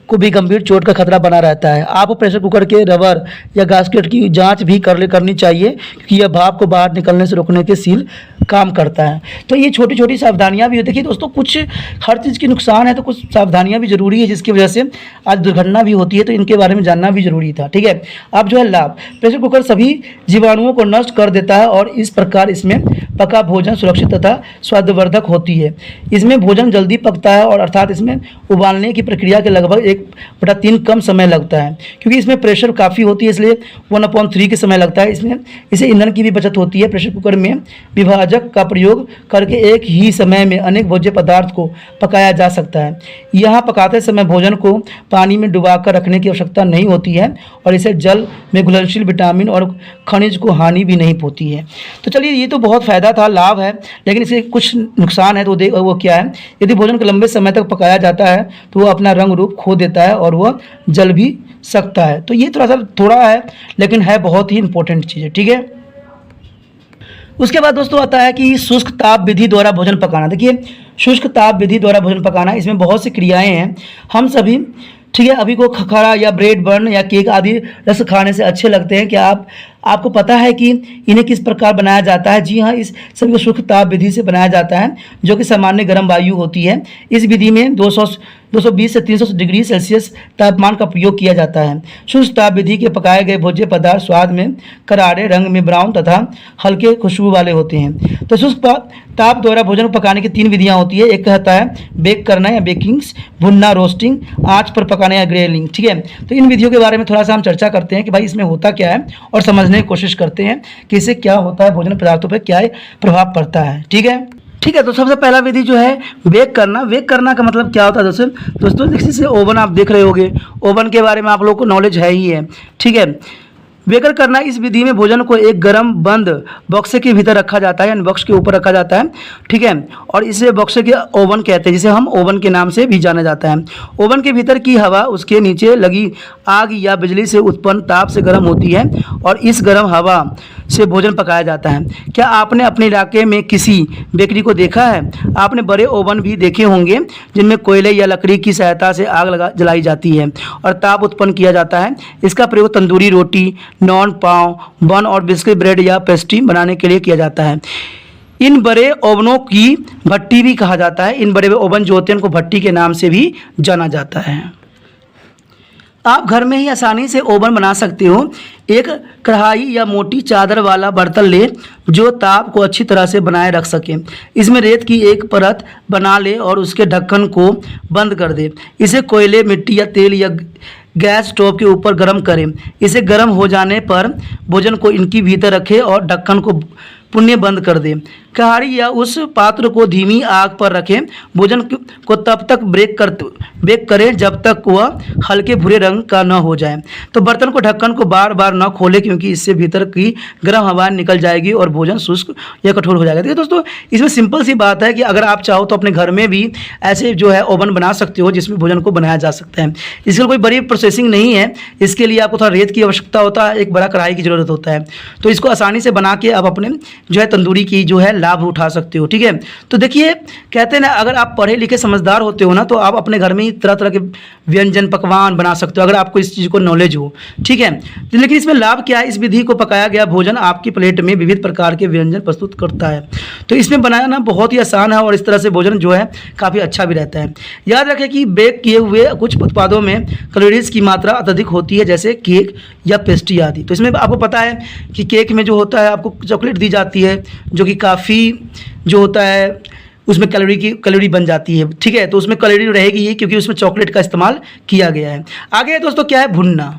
को भी गंभीर चोट का खतरा बना रहता है। आपको प्रेशर कुकर के रबर या गास्केट की जांच भी करनी चाहिए, क्योंकि यह भाप को बाहर निकलने से रोकने के सील काम करता है। तो ये छोटी छोटी सावधानियां भी होती है। देखिए दोस्तों, कुछ हर चीज़ की नुकसान है तो कुछ सावधानियां भी जरूरी है, जिसकी वजह से आज दुर्घटना भी होती है, तो इनके बारे में जानना भी जरूरी था। ठीक है, अब जो है लाभ, प्रेशर कुकर सभी जीवाणुओं को नष्ट कर देता है और इस प्रकार इसमें पका भोजन सुरक्षित तथा स्वादवर्धक होती है। इसमें भोजन जल्दी पकता है और अर्थात इसमें उबालने की प्रक्रिया के लगभग 1/3 कम समय लगता है, क्योंकि इसमें प्रेशर काफ़ी होती है, इसलिए 1/3 के समय लगता है। इसमें इसे ईंधन की भी बचत होती है। प्रेशर कुकर में विभाजक का प्रयोग करके एक ही समय में अनेक भोज्य पदार्थ को पकाया जा सकता है। यहाँ पकाते समय भोजन को पानी में डुबाकर रखने की आवश्यकता नहीं होती है और इसे जल में घुलनशील विटामिन और खनिज को हानि भी नहीं होती है। तो चलिए, ये तो बहुत फ़ायदा था, लाभ है, लेकिन इसके कुछ नुकसान है। तो वो क्या है? यदि भोजन को लंबे समय तक पकाया जाता है तो वो अपना रंग रूप खो देता है और वह जल भी सकता है। तो ये थोड़ा है, लेकिन है बहुत ही इंपॉर्टेंट चीज़ है। ठीक है, उसके बाद दोस्तों आता है कि शुष्क ताप विधि द्वारा भोजन पकाना। देखिए, शुष्क ताप विधि द्वारा भोजन पकाना, इसमें बहुत सी क्रियाएं हैं। हम सभी, ठीक है, अभी को खखारा या ब्रेड बन या केक आदि रस खाने से अच्छे लगते हैं। क्या आपको पता है कि इन्हें किस प्रकार बनाया जाता है? जी हाँ, इस सभी को शुष्क ताप विधि से बनाया जाता है, जो कि सामान्य गर्म वायु होती है। इस विधि में 220 से 300 डिग्री सेल्सियस तापमान का प्रयोग किया जाता है। शुष्क ताप विधि के पकाए गए भोज्य पदार्थ स्वाद में करारे, रंग में ब्राउन तथा हल्के खुशबू वाले होते हैं। तो शुष्क ताप द्वारा भोजन पकाने की 3 विधियां होती है। एक कहता है बेक करना या बेकिंग्स, भुनना, रोस्टिंग, आँच पर पकाना या ग्रिलिंग। ठीक है, तो इन विधियों के बारे में थोड़ा सा हम चर्चा करते हैं कि भाई इसमें होता क्या है और समझने की कोशिश करते हैं कि इससे क्या होता है, भोजन पदार्थों पर क्या प्रभाव पड़ता है। ठीक है, तो सबसे पहला विधि जो है बेक करना। बेक करना का मतलब क्या होता है दोस्तों? जैसे ओवन आप देख रहे होंगे, ओवन के बारे में आप लोगों को नॉलेज है ही है। ठीक है, बेकर करना, इस विधि में भोजन को एक गर्म बंद बक्से के भीतर रखा जाता है, यानी बॉक्स के ऊपर रखा जाता है। ठीक है, और इसे बक्से के ओवन कहते हैं, जिसे हम ओवन के नाम से भी जाना जाता है। ओवन के भीतर की हवा उसके नीचे लगी आग या बिजली से उत्पन्न ताप से गर्म होती है और इस गर्म हवा से भोजन पकाया जाता है। क्या आपने अपने इलाके में किसी बेकरी को देखा है? आपने बड़े ओवन भी देखे होंगे जिनमें कोयले या लकड़ी की सहायता से आग जलाई जाती है और ताप उत्पन्न किया जाता है। इसका प्रयोग तंदूरी रोटी, नॉन, पाव, बन और बिस्किट, ब्रेड या पेस्ट्री बनाने के लिए किया जाता है। इन बड़े ओवनों की भट्टी भी कहा जाता है। इन बड़े ओवन जो होते हैं उनको भट्टी के नाम से भी जाना जाता है। आप घर में ही आसानी से ओवन बना सकते हो। एक कढ़ाई या मोटी चादर वाला बर्तन ले जो ताप को अच्छी तरह से बनाए रख सके। इसमें रेत की एक परत बना ले और उसके ढक्कन को बंद कर दे। इसे कोयले, मिट्टी या तेल या गैस स्टोव के ऊपर गर्म करें। इसे गर्म हो जाने पर भोजन को इनकी भीतर रखें और ढक्कन को पुनः बंद कर दें। कहाड़ी या उस पात्र को धीमी आग पर रखें। भोजन को तब तक बेक करें जब तक वह हल्के भूरे रंग का न हो जाए। तो बर्तन को ढक्कन को बार बार न खोलें, क्योंकि इससे भीतर की गर्म हवा निकल जाएगी और भोजन शुष्क या कठोर हो जाएगा। देखिए दोस्तों, इसमें सिंपल सी बात है कि अगर आप चाहो तो अपने घर में भी ऐसे जो है ओवन बना सकते हो जिसमें भोजन को बनाया जा सकता है। इसके लिए कोई बड़ी प्रोसेसिंग नहीं है। इसके लिए आपको थोड़ा रेत की आवश्यकता होता है, एक बड़ा कढ़ाई की ज़रूरत होता है। तो इसको आसानी से बना के आप अपने जो है तंदूरी की जो है लाभ उठा सकते हो। ठीक है, तो देखिए कहते हैं ना, अगर आप पढ़े लिखे समझदार होते हो ना तो आप अपने घर में ही तरह तरह के व्यंजन पकवान बना सकते हो, अगर आपको इस चीज़ को नॉलेज हो। ठीक है, लेकिन इसमें लाभ क्या है, इस विधि को पकाया गया भोजन आपकी प्लेट में विविध प्रकार के व्यंजन प्रस्तुत करता है। तो इसमें बनाना बहुत ही आसान है और इस तरह से भोजन जो है काफ़ी अच्छा भी रहता है। याद रखें कि बेक किए हुए कुछ उत्पादों में कैलोरीज की मात्रा अत्यधिक होती है, जैसे केक या पेस्ट्री आदि। तो इसमें आपको पता है कि केक में जो होता है आपको चॉकलेट दी जाती है, जो कि काफ़ी जो होता है उसमें कैलोरी बन जाती है। ठीक है, तो उसमें कैलोरी रहेगी ही, क्योंकि उसमें चॉकलेट का इस्तेमाल किया गया है। आगे दोस्तों क्या है, भुनना।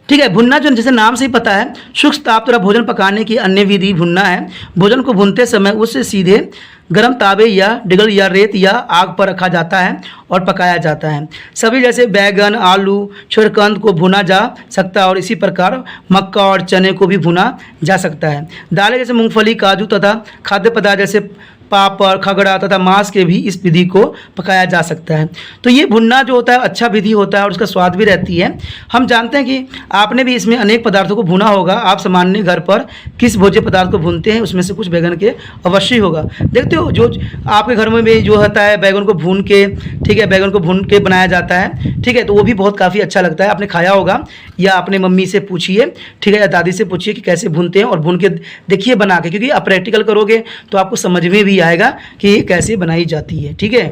ठीक है, भुनना जो जैसे नाम से ही पता है, सूक्ष्म ताप द्वारा भोजन पकाने की अन्य विधि भुनना है। भोजन को भूनते समय उससे सीधे गर्म तावे या डिगल या रेत या आग पर रखा जाता है और पकाया जाता है। सभी जैसे बैगन, आलू, शकरकंद को भुना जा सकता है और इसी प्रकार मक्का और चने को भी भुना जा सकता है। दालें जैसे मूंगफली, काजू तथा खाद्य पदार्थ जैसे पापड़, खगड़ा तथा मांस के भी इस विधि को पकाया जा सकता है। तो ये भुनना जो होता है अच्छा विधि होता है और उसका स्वाद भी रहती है। हम जानते हैं कि आपने भी इसमें अनेक पदार्थों को भुना होगा। आप सामान्य घर पर किस भोज्य पदार्थ को भूनते हैं, उसमें से कुछ बैगन के अवश्य होगा। देखते हो जो आपके घर में भी जो होता है बैगन को भून के, ठीक है, बैगन को भून के बनाया जाता है। ठीक है, तो वो भी बहुत काफ़ी अच्छा लगता है। आपने खाया होगा या अपने मम्मी से पूछिए, ठीक है, या दादी से पूछिए कि कैसे भूनते हैं और भून के देखिए बना के, क्योंकि आप प्रैक्टिकल करोगे तो आपको समझ में भी आएगा कि ये कैसे बनाई जाती है। ठीक है,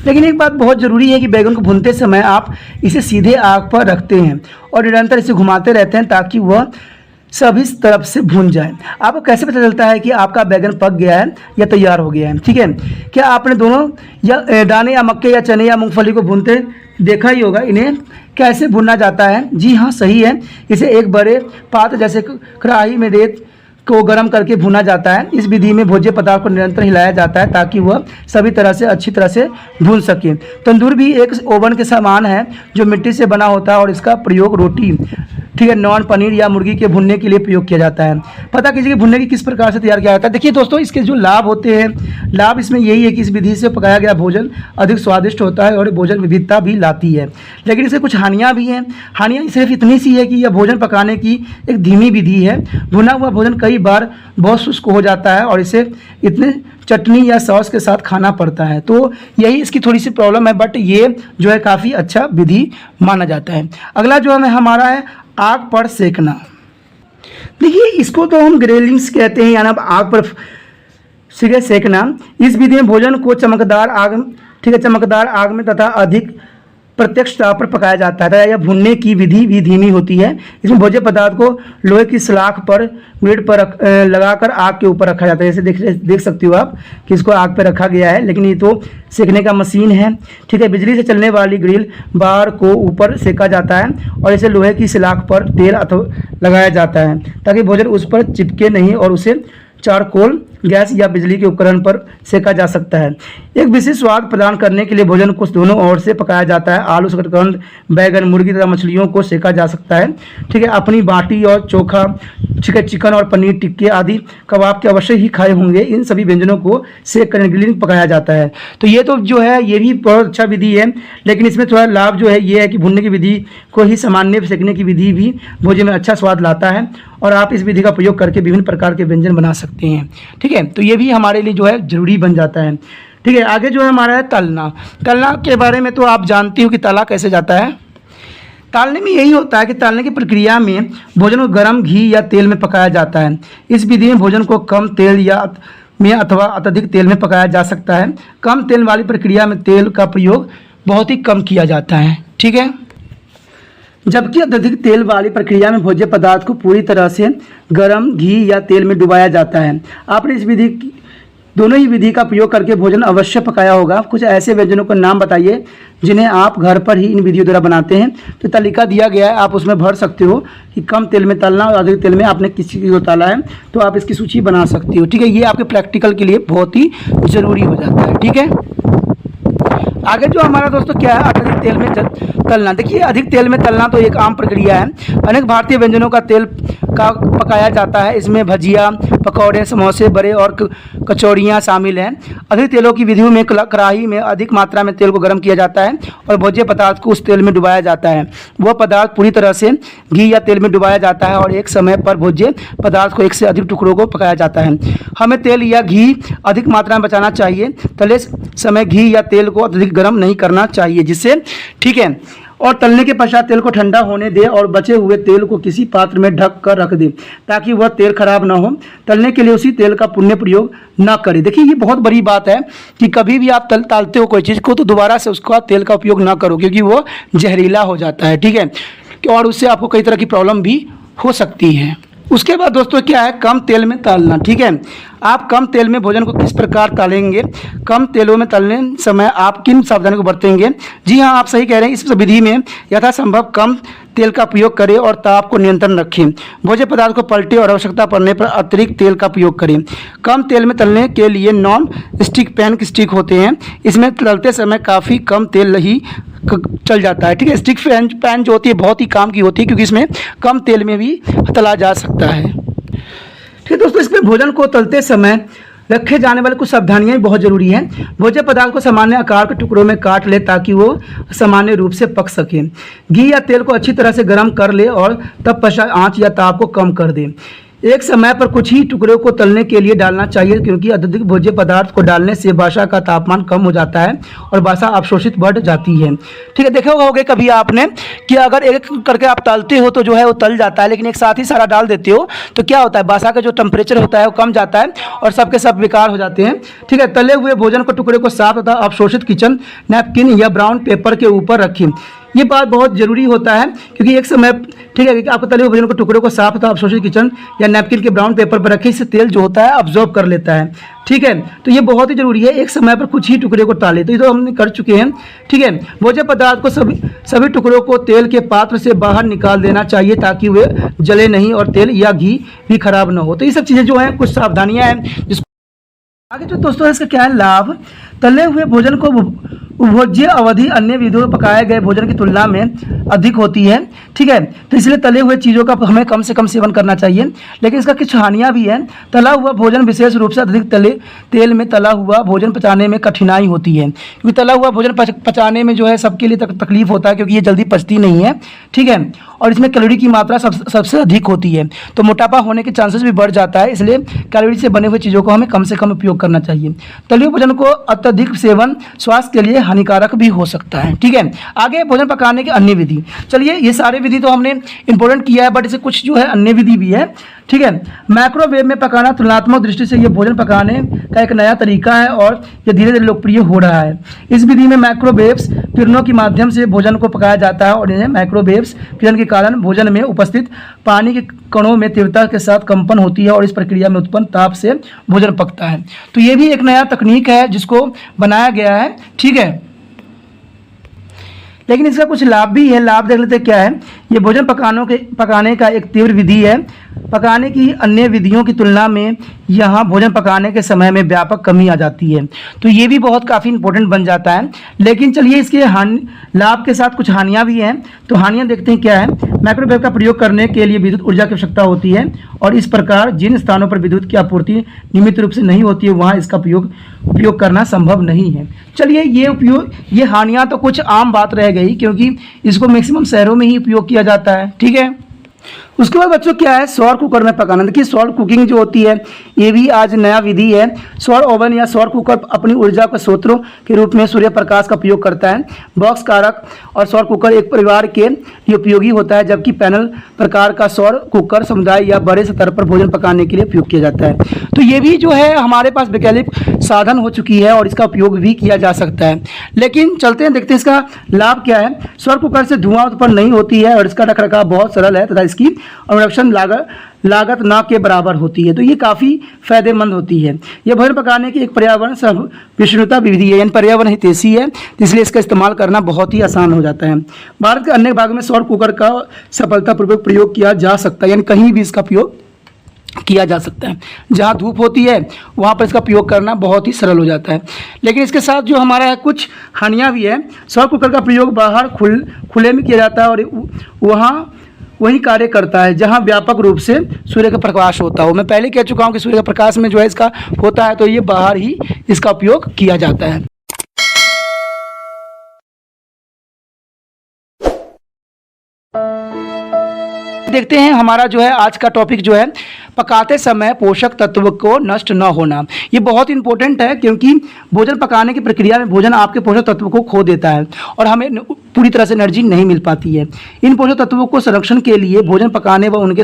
लेकिन एक बात बहुत ज़रूरी है कि बैगन को भूनते समय आप इसे सीधे आग पर रखते हैं और निरंतर इसे घुमाते रहते हैं ताकि वह सभी तरफ से भून जाए। आपको कैसे पता चलता है कि आपका बैगन पक गया है या तैयार हो गया है? ठीक है, क्या आपने दोनों या दाने या मक्के या चने या मूंगफली को भूनते देखा ही होगा? इन्हें कैसे भुना जाता है? जी हाँ, सही है, इसे एक बड़े पात्र जैसे कढ़ाई में रेत को गर्म करके भुना जाता है। इस विधि में भोज्य पदार्थ को निरंतर हिलाया जाता है ताकि वह सभी तरह से अच्छी तरह से भून सके। तंदूर भी एक ओवन के समान है जो मिट्टी से बना होता है और इसका प्रयोग रोटी, ठीक है, नॉन, पनीर या मुर्गी के भुनने के लिए प्रयोग किया जाता है। पता कीजिए कि भुनने की किस प्रकार से तैयार किया जाता है। देखिए दोस्तों, इसके जो लाभ होते हैं, लाभ इसमें यही है कि इस विधि से पकाया गया भोजन अधिक स्वादिष्ट होता है और भोजन विविधता भी लाती है। लेकिन इससे कुछ हानियाँ भी हैं। हानियाँ सिर्फ इतनी सी है कि यह भोजन पकाने की एक धीमी विधि है। भुना हुआ भोजन कई बार बहुत शुष्क हो जाता है और इसे इतने चटनी या सॉस के साथ खाना पड़ता है। तो यही इसकी थोड़ी सी प्रॉब्लम है, बट ये जो है काफ़ी अच्छा विधि माना जाता है। अगला जो है हमारा है आग पर सेकना। देखिए, इसको तो हम ग्रिलिंग्स कहते हैं, यानी आग पर सेकना। इस विधि में भोजन को चमकदार आग, ठीक है, चमकदार आग में तथा अधिक प्रत्यक्ष ताप पर पकाया जाता है। यह भुनने की विधि भी धीमी होती है। इसमें भोज्य पदार्थ को लोहे की सलाख पर ग्रिड पर लगाकर आग के ऊपर रखा जाता है। जैसे देख सकते हो आप कि इसको आग पर रखा गया है, लेकिन ये तो सेकने का मशीन है। ठीक है, बिजली से चलने वाली ग्रिल बार को ऊपर सेका जाता है और इसे लोहे की सलाख पर तेल अथवा लगाया जाता है ताकि भोजन उस पर चिपके नहीं और उसे चारकोल, गैस या बिजली के उपकरण पर सेका जा सकता है। एक विशेष स्वाद प्रदान करने के लिए भोजन को दोनों ओर से पकाया जाता है। आलू, शकरकंद, बैगन, मुर्गी तथा मछलियों को सेका जा सकता है। ठीक है, अपनी बाटी और चोखा, चिकन और पनीर टिक्के आदि कबाब के अवश्य ही खाए होंगे। इन सभी व्यंजनों को सेक कर ग्रिलिंग पकाया जाता है। तो ये तो जो है ये भी बहुत अच्छा विधि है, लेकिन इसमें थोड़ा लाभ जो है ये है कि भुनने की विधि को ही सामान्य सेकने की विधि भी भोजन में अच्छा स्वाद लाता है और आप इस विधि का प्रयोग करके विभिन्न प्रकार के व्यंजन बना सकते हैं। ठीक है, तो ये भी हमारे लिए जो है ज़रूरी बन जाता है। ठीक है, आगे जो है हमारा है तलना। तलना के बारे में तो आप जानती हो कि तला कैसे जाता है। तलने में यही होता है कि तलने की प्रक्रिया में भोजन को गर्म घी या तेल में पकाया जाता है। इस विधि में भोजन को कम तेल या में अथवा अत्यधिक तेल में पकाया जा सकता है। कम तेल वाली प्रक्रिया में तेल का प्रयोग बहुत ही कम किया जाता है। ठीक है, जबकि अत्यधिक तेल वाली प्रक्रिया में भोज्य पदार्थ को पूरी तरह से गर्म घी या तेल में डुबाया जाता है। आपने इस दोनों ही विधि का प्रयोग करके भोजन अवश्य पकाया होगा। कुछ ऐसे व्यंजनों का नाम बताइए जिन्हें आप घर पर ही इन विधियों द्वारा बनाते हैं। तो तालिका दिया गया है, आप उसमें भर सकते हो कि कम तेल में तलना और अधिक तेल में आपने किस चीज़ को तला है, तो आप इसकी सूची बना सकते हो। ठीक है, ये आपके प्रैक्टिकल के लिए बहुत ही ज़रूरी हो जाता है। ठीक है, आगे जो हमारा दोस्तों क्या है, अधिक तेल में तलना। देखिए, अधिक तेल में तलना तो एक आम प्रक्रिया है। अनेक भारतीय व्यंजनों का तेल का पकाया जाता है। इसमें भजिया, पकौड़े, समोसे, बड़े और कचौड़ियाँ शामिल हैं। अधिक तेलों की विधियों में कढ़ाई में अधिक मात्रा में तेल को गर्म किया जाता है और भोज्य पदार्थ को उस तेल में डुबाया जाता है। वह पदार्थ पूरी तरह से घी या तेल में डुबाया जाता है और एक समय पर भोज्य पदार्थ को एक से अधिक टुकड़ों को पकाया जाता है। हमें तेल या घी अधिक मात्रा में बचाना चाहिए। तले समय घी या तेल को अधिक गर्म नहीं करना चाहिए, जिससे ठीक है, और तलने के पश्चात तेल को ठंडा होने दे और बचे हुए तेल को किसी पात्र में ढक कर रख दे ताकि वह तेल खराब ना हो। तलने के लिए उसी तेल का पुनः प्रयोग ना करें। देखिए, ये बहुत बड़ी बात है कि कभी भी आप तलते हो कोई चीज़ को तो दोबारा से उसका तेल का उपयोग ना करो, क्योंकि वो जहरीला हो जाता है। ठीक है, और उससे आपको कई तरह की प्रॉब्लम भी हो सकती है। उसके बाद दोस्तों क्या है, कम तेल में तलना। ठीक है, आप कम तेल में भोजन को किस प्रकार तलेंगे, कम तेलों में तलने समय आप किन सावधानियों को बरतेंगे। जी हाँ, आप सही कह रहे हैं। इस विधि में यथासंभव कम तेल का प्रयोग करें और ताप को नियंत्रण रखें। भोज्य पदार्थ को पलटे और आवश्यकता पड़ने पर अतिरिक्त तेल का प्रयोग करें। कम तेल में तलने के लिए नॉन स्टिक पैन के स्टिक होते हैं। इसमें तलते समय काफ़ी कम तेल ही चल जाता है। ठीक है, स्टिक पैन जो होती है बहुत ही काम की होती है, क्योंकि इसमें कम तेल में भी तला जा सकता है। ठीक है दोस्तों, इसमें भोजन को तलते समय रखे जाने वाले कुछ सावधानियां बहुत जरूरी हैं। भोज्य पदार्थ को सामान्य आकार के टुकड़ों में काट ले ताकि वो सामान्य रूप से पक सके। घी या तेल को अच्छी तरह से गर्म कर ले और तब पश्चात आंच या ताप को कम कर दे। एक समय पर कुछ ही टुकड़ों को तलने के लिए डालना चाहिए, क्योंकि अत्यधिक भोज्य पदार्थ को डालने से बासा का तापमान कम हो जाता है और बासा अवशोषित बढ़ जाती है। ठीक है, देखा होगा कभी आपने कि अगर एक करके आप तलते हो तो जो है वो तल जाता है, लेकिन एक साथ ही सारा डाल देते हो तो क्या होता है, बासा का जो टेम्परेचर होता है वो कम जाता है और सबके सब बेकार हो जाते हैं। ठीक है, तले हुए भोजन को टुकड़े को साफ तथा अवशोषित किचन नैपकिन या ब्राउन पेपर के ऊपर रखें। ये बात बहुत जरूरी होता है, क्योंकि एक समय ठीक है कि आपको तले हुए भोजन को टुकड़ों को साफ तथा अवशोषित किचन या नैपकिन के ब्राउन पेपर पर रखें। इससे तेल जो होता है अब्जॉर्ब कर लेता है। ठीक है, तो ये बहुत ही जरूरी है। एक समय पर कुछ ही टुकड़े को टालें, तो ये तो हमने कर चुके हैं। ठीक है, भोज्य पदार्थ को सभी टुकड़ों को तेल के पात्र से बाहर निकाल देना चाहिए ताकि वे जले नहीं और तेल या घी भी खराब ना हो। तो ये सब चीज़ें जो हैं कुछ सावधानियाँ हैं जिसको आगे जो दोस्तों इसका क्या है लाभ। तले हुए भोजन को उपभोज्य अवधि अन्य विधियों में पकाए गए भोजन की तुलना में अधिक होती है। ठीक है, तो इसलिए तले हुए चीज़ों का हमें कम से कम सेवन करना चाहिए, लेकिन इसका कुछ हानियाँ भी हैं। तला हुआ भोजन विशेष रूप से अधिक तेल में तला हुआ भोजन पचाने में कठिनाई होती है, क्योंकि तला हुआ भोजन पचाने में जो है सबके लिए तकलीफ होता है, क्योंकि ये जल्दी पचती नहीं है। ठीक है, और इसमें कैलोरी की मात्रा सबसे अधिक होती है, तो मोटापा होने के चांसेस भी बढ़ जाता है। इसलिए कैलोरी से बने हुए चीज़ों को हमें कम से कम उपयोग करना चाहिए। तले हुए भोजन को अत्यधिक सेवन स्वास्थ्य के लिए हानिकारक भी हो सकता है। ठीक है, आगे भोजन पकाने की अन्य विधि। चलिए, ये सारे विधि तो हमने इंपॉर्टेंट किया है, बट इसे कुछ जो है अन्य विधि भी है। ठीक है, माइक्रोवेव में पकाना तुलनात्मक दृष्टि से ये भोजन पकाने का एक नया तरीका है और ये धीरे धीरे लोकप्रिय हो रहा है। इस विधि में माइक्रोवेव्स किरणों के माध्यम से भोजन को पकाया जाता है और इन्हें माइक्रोवेव्स किरण के कारण भोजन में उपस्थित पानी के कणों में तीव्रता के साथ कंपन होती है और इस प्रक्रिया में उत्पन्न ताप से भोजन पकता है। तो ये भी एक नया तकनीक है जिसको बनाया गया है। ठीक है, लेकिन इसका कुछ लाभ भी है। लाभ देख लेते हैं क्या है। ये भोजन पकाने का एक तीव्र विधि है। पकाने की अन्य विधियों की तुलना में यहाँ भोजन पकाने के समय में व्यापक कमी आ जाती है, तो ये भी बहुत काफ़ी इंपॉर्टेंट बन जाता है। लेकिन चलिए, इसके लाभ के साथ कुछ हानियाँ भी हैं, तो हानियाँ देखते हैं क्या है। माइक्रोवेव का प्रयोग करने के लिए विद्युत ऊर्जा की आवश्यकता होती है और इस प्रकार जिन स्थानों पर विद्युत की आपूर्ति नियमित रूप से नहीं होती है वहाँ इसका उपयोग करना संभव नहीं है। चलिए, ये हानियाँ तो कुछ आम बात रह गई, क्योंकि इसको मैक्सिमम शहरों में ही उपयोग किया जाता है। ठीक है, उसके बाद बच्चों क्या है, सौर कुकर में पकाना। देखिए, सौर कुकिंग जो होती है ये भी आज नया विधि है। सौर ओवन या सौर कुकर अपनी ऊर्जा के स्रोतों के रूप में सूर्य प्रकाश का उपयोग करता है। बॉक्स कारक और सौर कुकर एक परिवार के लिए उपयोगी होता है, जबकि पैनल प्रकार का सौर कुकर समुदाय या बड़े स्तर पर भोजन पकाने के लिए उपयोग किया जाता है। तो ये भी जो है हमारे पास वैकल्पिक साधन हो चुकी है और इसका उपयोग भी किया जा सकता है। लेकिन चलते हैं, देखते हैं इसका लाभ क्या है। सौर कुकर से धुआं उत्पन्न नहीं होती है और इसका रखरखाव बहुत सरल है तथा इसकी अनुरक्षण लागत न के बराबर होती है। तो ये काफ़ी फायदेमंद होती है। यह भोजन पकाने की एक पर्यावरण सहिष्णुता विधि है, यानी पर्यावरण हितैषी है, इसलिए इसका इस्तेमाल करना बहुत ही आसान हो जाता है। भारत के अन्य भागों में सौर कुकर का सफलतापूर्वक प्रयोग किया जा सकता है, यानी कहीं भी इसका प्रयोग किया जा सकता है। जहाँ धूप होती है वहाँ पर इसका प्रयोग करना बहुत ही सरल हो जाता है। लेकिन इसके साथ जो हमारा है कुछ हानियाँ भी है। सौर कुकर का प्रयोग बाहर खुले में किया जाता है और वहाँ वही कार्य करता है जहाँ व्यापक रूप से सूर्य का प्रकाश होता हो। मैं पहले कह चुका हूँ कि सूर्य का प्रकाश में जो है इसका होता है, तो ये बाहर ही इसका उपयोग किया जाता है। देखते हैं हमारा जो है आज का टॉपिक जो है पकाते समय पोषक तत्व को नष्ट न होना। ये बहुत इंपॉर्टेंट है क्योंकि भोजन पकाने की प्रक्रिया में भोजन आपके पोषक तत्व को खो देता है और हमें पूरी तरह से एनर्जी नहीं मिल पाती है। इन पोषक तत्वों को संरक्षण के लिए भोजन पकाने व उनके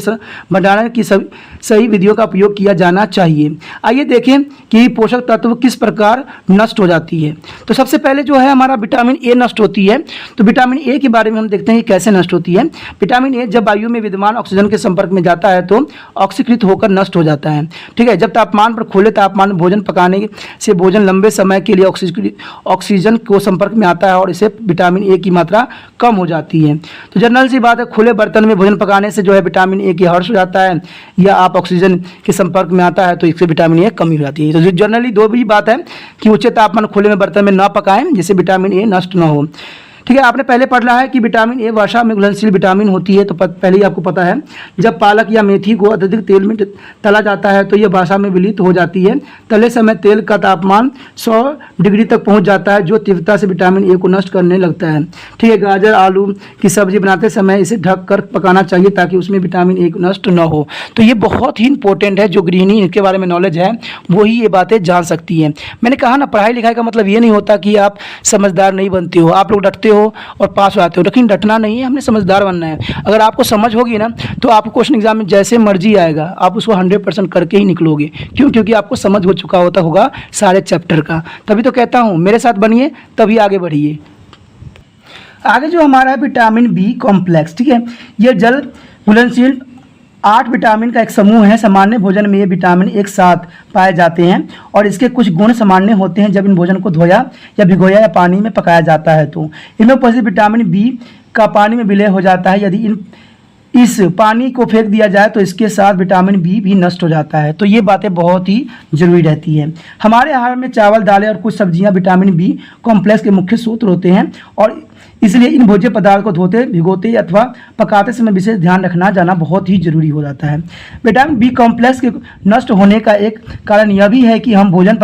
भंडारण की सही विधियों का उपयोग किया जाना चाहिए। आइए देखें कि पोषक तत्व किस प्रकार नष्ट हो जाती है। तो सबसे पहले जो है हमारा विटामिन ए नष्ट होती है। तो विटामिन ए के बारे में हम देखते हैं कि कैसे नष्ट होती है। विटामिन ए जब वायु में विद्यमान ऑक्सीजन के संपर्क में जाता है तो ऑक्सीकृत होकर नष्ट हो जाता है। ठीक है, जब तापमान पर खुले तापमान में भोजन पकाने से भोजन लंबे समय के लिए ऑक्सीजन को संपर्क में आता है और इससे विटामिन ए की मात्रा कम हो जाती है। तो जनरल सी बात है, खुले बर्तन में भोजन पकाने से जो है विटामिन ए की हर्ष हो जाता है या आप ऑक्सीजन के संपर्क में आता है तो इससे विटामिन ए कमी हो जाती है। तो जनरली दो भी बात है कि उच्च तापमान खुले में बर्तन में न पकाएं जिससे विटामिन ए नष्ट न हो। ठीक है, आपने पहले पढ़ा है कि विटामिन ए वसा में घुलनशील विटामिन होती है। तो पहले ही आपको पता है जब पालक या मेथी को अत्यधिक तेल में तला जाता है तो यह वसा में विलीन हो जाती है। तले समय तेल का तापमान 100 डिग्री तक पहुंच जाता है जो तीव्रता से विटामिन ए को नष्ट करने लगता है। ठीक है, गाजर आलू की सब्जी बनाते समय इसे ढक कर पकाना चाहिए ताकि उसमें विटामिन ए नष्ट न हो। तो ये बहुत ही इंपॉर्टेंट है। जो गृहिणी इनके बारे में नॉलेज है वही ये बातें जान सकती हैं। मैंने कहा ना, पढ़ाई लिखाई का मतलब ये नहीं होता कि आप समझदार नहीं बनते हो। आप लोग डरते हो और पास हो जाते हो, लेकिन डटना नहीं है, हमने समझदार बनना है। अगर आपको समझ होगी ना तो आपको क्वेश्चन एग्जाम में जैसे मर्जी आएगा आप उसको 100% करके ही निकलोगे। क्यों? क्योंकि आपको समझ हो चुका होगा सारे चैप्टर का। तभी तो कहता हूँ मेरे साथ बनिए तभी आगे बढ़िए। आगे जो हमारा है विटामिन बी कॉम्प्लेक्स। ठीक है, यह जल घुलनशील 8 विटामिन का एक समूह है। सामान्य भोजन में ये विटामिन एक साथ पाए जाते हैं और इसके कुछ गुण सामान्य होते हैं जब इन भोजन को धोया या भिगोया या पानी में पकाया जाता है। तो इनमें उपस्थित विटामिन बी का पानी में विलय हो जाता है। यदि इस पानी को फेंक दिया जाए तो इसके साथ विटामिन बी भी नष्ट हो जाता है। तो ये बातें बहुत ही जरूरी रहती है। हमारे आहार में चावल, दालें और कुछ सब्जियां विटामिन बी कॉम्प्लेक्स के मुख्य स्रोत होते हैं और इसलिए इन भोज्य पदार्थ को धोते, भिगोते अथवा पकाते समय विशेष ध्यान रखना जाना बहुत ही जरूरी हो जाता है। विटामिन बी कॉम्प्लेक्स के नष्ट होने का एक कारण यह भी है कि हम भोजन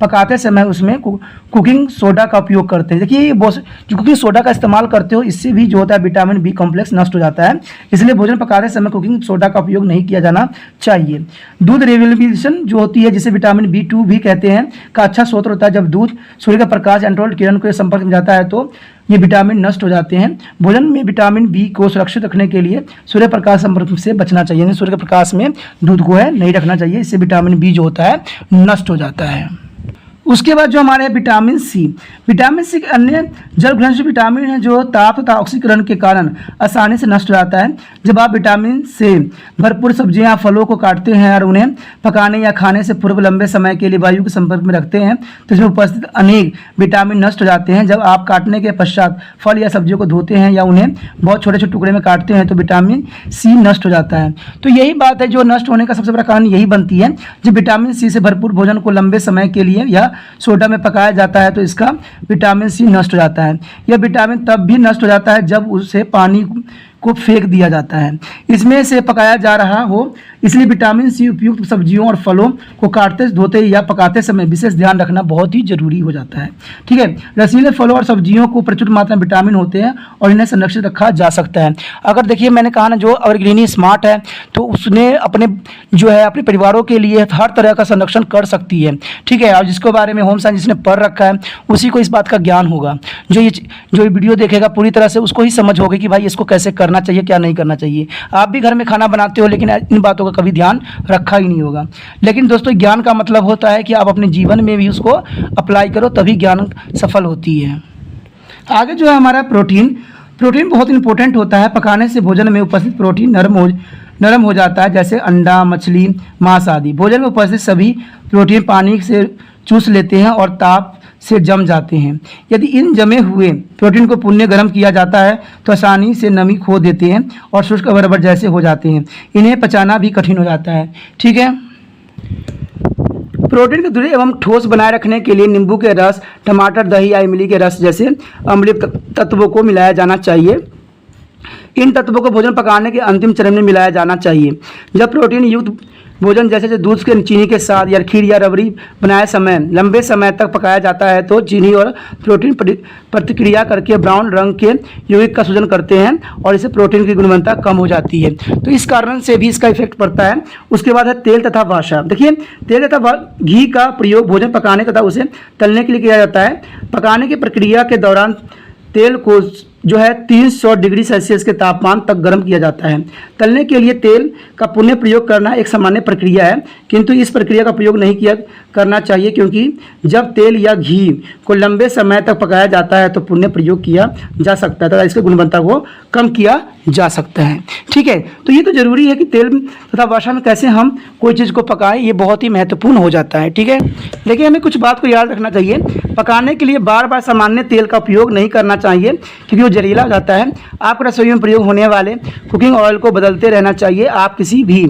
पकाते समय उसमें कुकिंग सोडा का उपयोग करते हैं। देखिए जो कुकिंग सोडा का इस्तेमाल करते हो इससे भी जो होता है विटामिन बी कॉम्प्लेक्स नष्ट हो जाता है। इसलिए भोजन पकाते समय कुकिंग सोडा का उपयोग नहीं किया जाना चाहिए। दूध रेवल्यूशन जो होती है जिसे विटामिन B2 भी कहते हैं का अच्छा स्रोत होता है। जब दूध सूर्य का प्रकाश अल्ट्रावायलेट किरण के संपर्क में जाता है तो ये विटामिन नष्ट हो जाते हैं। भोजन में विटामिन बी को सुरक्षित रखने के लिए सूर्य प्रकाश संपर्क से बचना चाहिए, यानी सूर्य के प्रकाश में दूध को है नहीं रखना चाहिए, इससे विटामिन बी जो होता है नष्ट हो जाता है। उसके बाद जो हमारे विटामिन सी एक अन्य जल घुलनशील विटामिन है जो ताप तथा ऑक्सीकरण के कारण आसानी से नष्ट हो जाता है। जब आप विटामिन से भरपूर सब्जियां फलों को काटते हैं और उन्हें पकाने या खाने से पूर्व लंबे समय के लिए वायु के संपर्क में रखते हैं तो इसमें उपस्थित अनेक विटामिन नष्ट हो जाते हैं। जब आप काटने के पश्चात फल या सब्जियों को धोते हैं या उन्हें बहुत छोटे छोटे टुकड़े में काटते हैं तो विटामिन सी नष्ट हो जाता है। तो यही बात है, जो नष्ट होने का सबसे बड़ा कारण यही बनती है। जब विटामिन सी से भरपूर भोजन को लंबे समय के लिए या सोडा में पकाया जाता है तो इसका विटामिन सी नष्ट हो जाता है। यह विटामिन तब भी नष्ट हो जाता है जब उसे पानी को फेंक दिया जाता है, इसमें से पकाया जा रहा हो। इसलिए विटामिन सी उपयुक्त सब्जियों और फलों को काटते, धोते या पकाते समय विशेष ध्यान रखना बहुत ही जरूरी हो जाता है। ठीक है, रसीले फलों और सब्जियों को प्रचुर मात्रा में विटामिन होते हैं और इन्हें संरक्षित रखा जा सकता है। अगर देखिए मैंने कहा ना, जो अगर गृहिणी स्मार्ट है तो उसने अपने जो है अपने परिवारों के लिए हर तरह का संरक्षण कर सकती है। ठीक है, और जिसके बारे में होम साइंस जिसने पढ़ रखा है उसी को इस बात का ज्ञान होगा। जो ये वीडियो देखेगा पूरी तरह से उसको ही समझ होगी कि भाई इसको कैसे करना चाहिए, क्या नहीं करना चाहिए। आप भी घर में खाना बनाते हो लेकिन इन बातों का कभी ध्यान रखा ही नहीं होगा। लेकिन दोस्तों ज्ञान का मतलब होता है कि आप अपने जीवन में भी उसको अप्लाई करो, तभी ज्ञान सफल होती है। आगे जो है हमारा प्रोटीन। प्रोटीन बहुत इंपॉर्टेंट होता है। पकाने से भोजन में उपस्थित प्रोटीन नरम हो जाता है, जैसे अंडा, मछली, मांस आदि। भोजन में उपस्थित सभी प्रोटीन पानी से चूस लेते हैं और ताप से जम जाते हैं। यदि इन जमे हुए प्रोटीन को पुण्य गर्म किया जाता है तो आसानी से नमी खो देते हैं और शुष्क रबर जैसे हो जाते हैं। इन्हें पचाना भी कठिन हो जाता है। ठीक है। प्रोटीन को दृढ़ एवं ठोस बनाए रखने के लिए नींबू के रस, टमाटर, दही या इमली के रस जैसे अम्लीय तत्वों को मिलाया जाना चाहिए। इन तत्वों को भोजन पकाने के अंतिम चरण में मिलाया जाना चाहिए। जब प्रोटीन युक्त भोजन जैसे दूध के चीनी के साथ या खीर या रबड़ी बनाए समय लंबे समय तक पकाया जाता है तो चीनी और प्रोटीन प्रतिक्रिया करके ब्राउन रंग के यौगिक का सृजन करते हैं और इससे प्रोटीन की गुणवत्ता कम हो जाती है। तो इस कारण से भी इसका इफेक्ट पड़ता है। उसके बाद है तेल तथा वसा। देखिए, तेल तथा घी का प्रयोग भोजन पकाने तथा उसे तलने के लिए किया जाता है। पकाने की प्रक्रिया के दौरान तेल को जो है 300 डिग्री सेल्सियस के तापमान तक गर्म किया जाता है। तलने के लिए तेल का पुनः प्रयोग करना एक सामान्य प्रक्रिया है, किंतु इस प्रक्रिया का प्रयोग नहीं करना चाहिए क्योंकि जब तेल या घी को लंबे समय तक पकाया जाता है तो पुनः प्रयोग किया जा सकता है तथा इसकी गुणवत्ता को कम किया जा सकता है। ठीक है। तो ये तो जरूरी है कि तेल तथा वसा में कैसे हम कोई चीज़ को पकाएं, ये बहुत ही महत्वपूर्ण हो जाता है। ठीक है। लेकिन हमें कुछ बात को याद रखना चाहिए। पकाने के लिए बार बार सामान्य तेल का उपयोग नहीं करना चाहिए क्योंकि वो जहरीला हो जाता है। आपको रसोई में प्रयोग होने वाले कुकिंग ऑयल को बदलते रहना चाहिए। आप किसी भी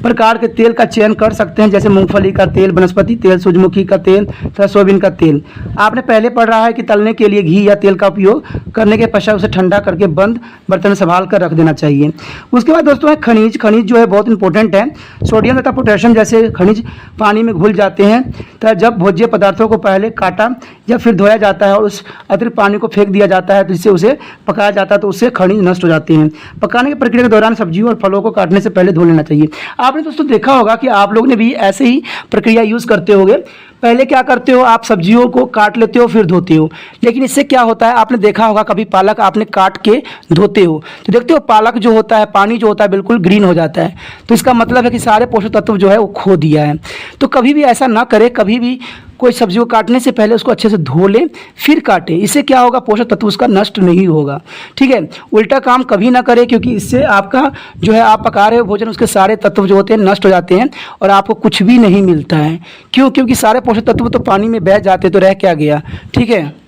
प्रकार के तेल का चयन कर सकते हैं, जैसे मूंगफली का तेल, वनस्पति तेल, सूरजमुखी का तेल तथा सोयाबीन का तेल। आपने पहले पढ़ रहा है कि तलने के लिए घी या तेल का उपयोग करने के पश्चात उसे ठंडा करके बंद बर्तन में संभाल कर रख देना चाहिए। उसके बाद दोस्तों है खनिज। खनिज जो है बहुत इंपॉर्टेंट है। सोडियम तथा पोटेशियम जैसे खनिज पानी में घुल जाते हैं तथा जब भोज्य पदार्थों को पहले काटा या फिर धोया जाता है और उस अतिरिक्त पानी को फेंक दिया जाता है तो जिससे उसे पकाया जाता है तो उससे खनिज नष्ट हो जाते हैं। पकाने की प्रक्रिया के दौरान सब्जियों और फलों को काटने से पहले धो लेना चाहिए। आपने दोस्तों देखा होगा कि आप लोग ने भी ऐसे ही प्रक्रिया यूज़ करते होंगे। पहले क्या करते हो, आप सब्जियों को काट लेते हो फिर धोते हो। लेकिन इससे क्या होता है, आपने देखा होगा कभी पालक आपने काट के धोते हो तो देखते हो पालक जो होता है, पानी जो होता है बिल्कुल ग्रीन हो जाता है। तो इसका मतलब है कि सारे पोषक तत्व जो है वो खो दिया है। तो कभी भी ऐसा ना करें। कभी भी कोई सब्जी को काटने से पहले उसको अच्छे से धो लें फिर काटें। इससे क्या होगा, पोषक तत्व उसका नष्ट नहीं होगा। ठीक है। उल्टा काम कभी ना करें क्योंकि इससे आपका जो है आप पका रहे हो भोजन, उसके सारे तत्व जो होते हैं नष्ट हो जाते हैं और आपको कुछ भी नहीं मिलता है। क्यों? क्योंकि सारे पोषक तत्व तो पानी में बह जाते तो रह क्या गया। ठीक है।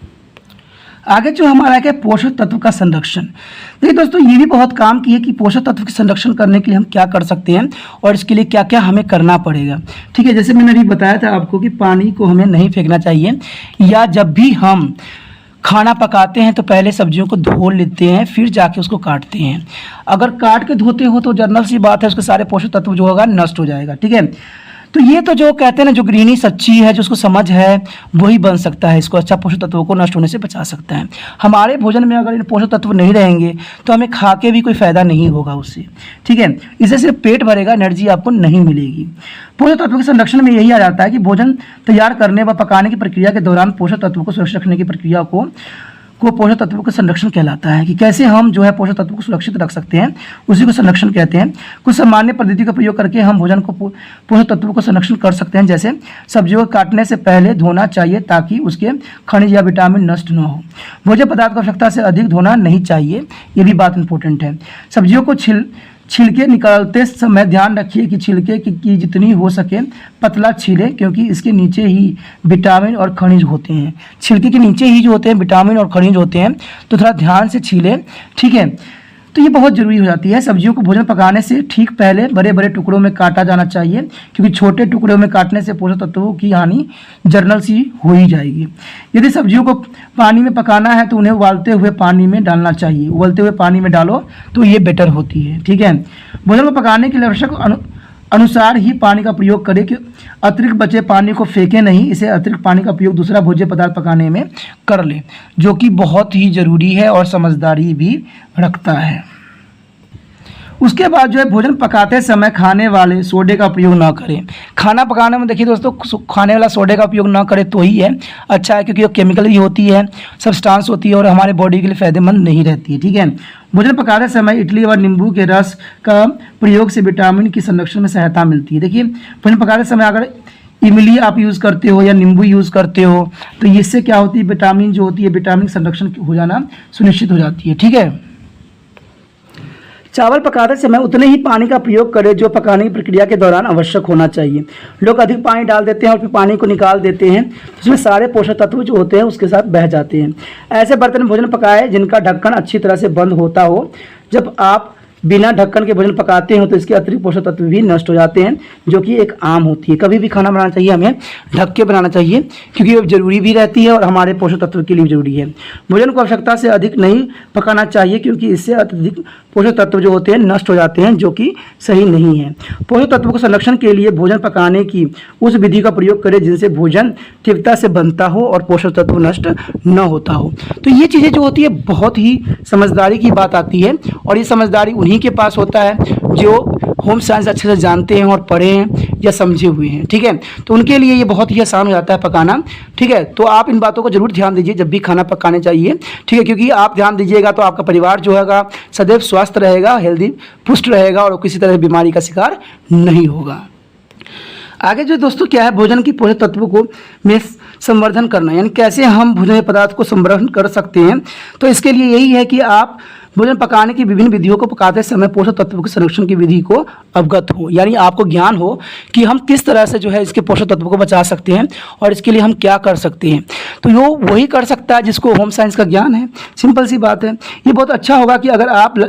आगे जो हमारा है पोषक तत्व का संरक्षण। देखिए दोस्तों, ये भी बहुत काम की है कि पोषक तत्व के संरक्षण करने के लिए हम क्या कर सकते हैं और इसके लिए क्या क्या हमें करना पड़ेगा। ठीक है। जैसे मैंने अभी बताया था आपको कि पानी को हमें नहीं फेंकना चाहिए, या जब भी हम खाना पकाते हैं तो पहले सब्जियों को धो लेते हैं फिर जाके उसको काटते हैं। अगर काट के धोते हो तो जनरल सी बात है उसके सारे पोषक तत्व जो होगा नष्ट हो जाएगा। ठीक है। तो ये तो जो कहते हैं ना, जो गृहिणी सच्ची है, जो उसको समझ है, वही बन सकता है, इसको अच्छा पोषक तत्वों को नष्ट होने से बचा सकता है। हमारे भोजन में अगर इन पोषक तत्व नहीं रहेंगे तो हमें खा के भी कोई फ़ायदा नहीं होगा उससे। ठीक है। इससे सिर्फ पेट भरेगा, एनर्जी आपको नहीं मिलेगी। पोषक तत्वों के संरक्षण में यही आ जाता है कि भोजन तैयार करने व पकाने की प्रक्रिया के दौरान पोषक तत्वों को सुरक्षित रखने की प्रक्रिया को पोषक तत्वों का संरक्षण कहलाता है। कि कैसे हम जो है पोषक तत्वों को सुरक्षित रख सकते हैं, उसी को संरक्षण कहते हैं। कुछ सामान्य पद्धति का प्रयोग करके हम भोजन को पोषक तत्वों को संरक्षण कर सकते हैं। जैसे सब्जियों को काटने से पहले धोना चाहिए ताकि उसके खनिज या विटामिन नष्ट न हो। भोज्य पदार्थ को आवश्यकता से अधिक धोना नहीं चाहिए, ये भी बात इंपॉर्टेंट है। सब्जियों को छिलके निकालते समय ध्यान रखिए कि छिलके की जितनी हो सके पतला छीलें क्योंकि इसके नीचे ही विटामिन और खनिज होते हैं। छिलके के नीचे ही जो होते हैं विटामिन और खनिज होते हैं, तो थोड़ा ध्यान से छीलें। ठीक है। तो ये बहुत ज़रूरी हो जाती है। सब्जियों को भोजन पकाने से ठीक पहले बड़े बड़े टुकड़ों में काटा जाना चाहिए क्योंकि छोटे टुकड़ों में काटने से पोषक तत्वों की हानि जनरल सी हो ही जाएगी। यदि सब्जियों को पानी में पकाना है तो उन्हें उबालते हुए पानी में डालना चाहिए। उबलते हुए पानी में डालो तो ये बेटर होती है। ठीक है। भोजन को पकाने के लिए आवश्यक अनुसार ही पानी का प्रयोग करें कि अतिरिक्त बचे पानी को फेंकें नहीं। इसे अतिरिक्त पानी का उपयोग दूसरा भोज्य पदार्थ पकाने में कर लें, जो कि बहुत ही ज़रूरी है और समझदारी भी रखता है। उसके बाद जो है भोजन पकाते समय खाने वाले सोडे का उपयोग ना करें। खाना पकाने में देखिए दोस्तों, खाने वाला सोडे का उपयोग ना करें तो ही है अच्छा है, क्योंकि वो केमिकल ही होती है, सब्सटेंस होती है और हमारे बॉडी के लिए फ़ायदेमंद नहीं रहती है। ठीक है। भोजन पकाते समय इडली व नींबू के रस का प्रयोग से विटामिन की संरक्षण में सहायता मिलती है। देखिए, भोजन पकाते समय अगर इमली आप यूज़ करते हो या नींबू यूज़ करते हो, तो इससे क्या होती है, विटामिन जो होती है, विटामिन संरक्षण हो जाना सुनिश्चित हो जाती है। ठीक है। चावल पकाते समय उतने ही पानी का प्रयोग करें जो पकाने की प्रक्रिया के दौरान आवश्यक होना चाहिए। लोग अधिक पानी डाल देते हैं और फिर पानी को निकाल देते हैं, तो उसमें सारे पोषक तत्व जो होते हैं उसके साथ बह जाते हैं। ऐसे बर्तन में भोजन पकाएं जिनका ढक्कन अच्छी तरह से बंद होता हो। जब आप बिना ढक्कन के भोजन पकाते हो तो इसके अतिरिक्त पोषक तत्व भी नष्ट हो जाते हैं, जो कि एक आम होती है। कभी भी खाना बनाना चाहिए हमें ढक के बनाना चाहिए, क्योंकि ये जरूरी भी रहती है और हमारे पोषक तत्व के लिए जरूरी है। भोजन को आवश्यकता से अधिक नहीं पकाना चाहिए, क्योंकि इससे अत्यधिक पोषक तत्व जो होते हैं नष्ट हो जाते हैं, जो कि सही नहीं है। पोषक तत्वों के संरक्षण के लिए भोजन पकाने की उस विधि का प्रयोग करें जिनसे भोजन तीव्रता से बनता हो और पोषक तत्व नष्ट न होता हो। तो ये चीज़ें जो होती है बहुत ही समझदारी की बात आती है, और ये समझदारी उन्हीं के पास होता है जो होम साइंस अच्छे से जानते हैं और पढ़े हैं या समझे हुए हैं। ठीक है, तो उनके लिए ये बहुत ही आसान हो जाता है पकाना। ठीक है, तो आप इन बातों को जरूर ध्यान दीजिए जब भी खाना पकाने चाहिए। ठीक है, क्योंकि आप ध्यान दीजिएगा तो आपका परिवार जो है सदैव स्वस्थ रहेगा, हेल्दी पुष्ट रहेगा और किसी तरह की बीमारी का शिकार नहीं होगा। आगे जो दोस्तों क्या है, भोजन की पोषक तत्वों को में संवर्धन करना, यानी कैसे हम भोजन पदार्थ को संवर्धन कर सकते हैं। तो इसके लिए यही है कि आप भोजन पकाने की विभिन्न विधियों को पकाते समय पोषक तत्वों के संरक्षण की विधि को अवगत हो, यानी आपको ज्ञान हो कि हम किस तरह से जो है इसके पोषक तत्वों को बचा सकते हैं और इसके लिए हम क्या कर सकते हैं। तो वो वही कर सकता है जिसको होम साइंस का ज्ञान है। सिंपल सी बात है। ये बहुत अच्छा होगा कि अगर आप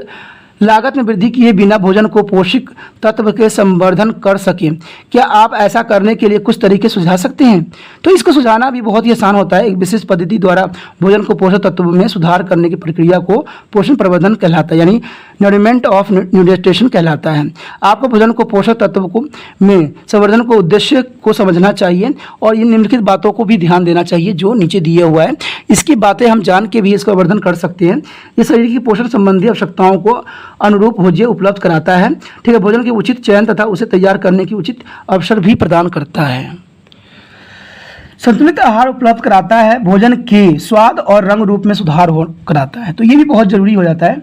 लागत में वृद्धि किए बिना भोजन को पोषक तत्व के संवर्धन कर सकें। क्या आप ऐसा करने के लिए कुछ तरीके सुझा सकते हैं? तो इसको सुझाना भी बहुत ही आसान होता है। एक विशेष पद्धति द्वारा भोजन को पोषक तत्व में सुधार करने की प्रक्रिया को पोषण प्रवर्धन कहलाता है, यानी नरिशमेंट ऑफ न्यूट्रिशन कहलाता है। आपको भोजन को पोषक तत्व को में संवर्धन को उद्देश्य को समझना चाहिए और इन निम्नलिखित बातों को भी ध्यान देना चाहिए जो नीचे दिए हुआ है। इसकी बातें हम जान के भी इसका वर्धन कर सकते हैं। ये शरीर की पोषण संबंधी आवश्यकताओं को अनुरूप भोज्य उपलब्ध कराता है। ठीक है, भोजन के उचित चयन तथा उसे तैयार करने की उचित अवसर भी प्रदान करता है। संतुलित आहार उपलब्ध कराता है। भोजन के स्वाद और रंग रूप में सुधार कराता है। तो ये भी बहुत जरूरी हो जाता है।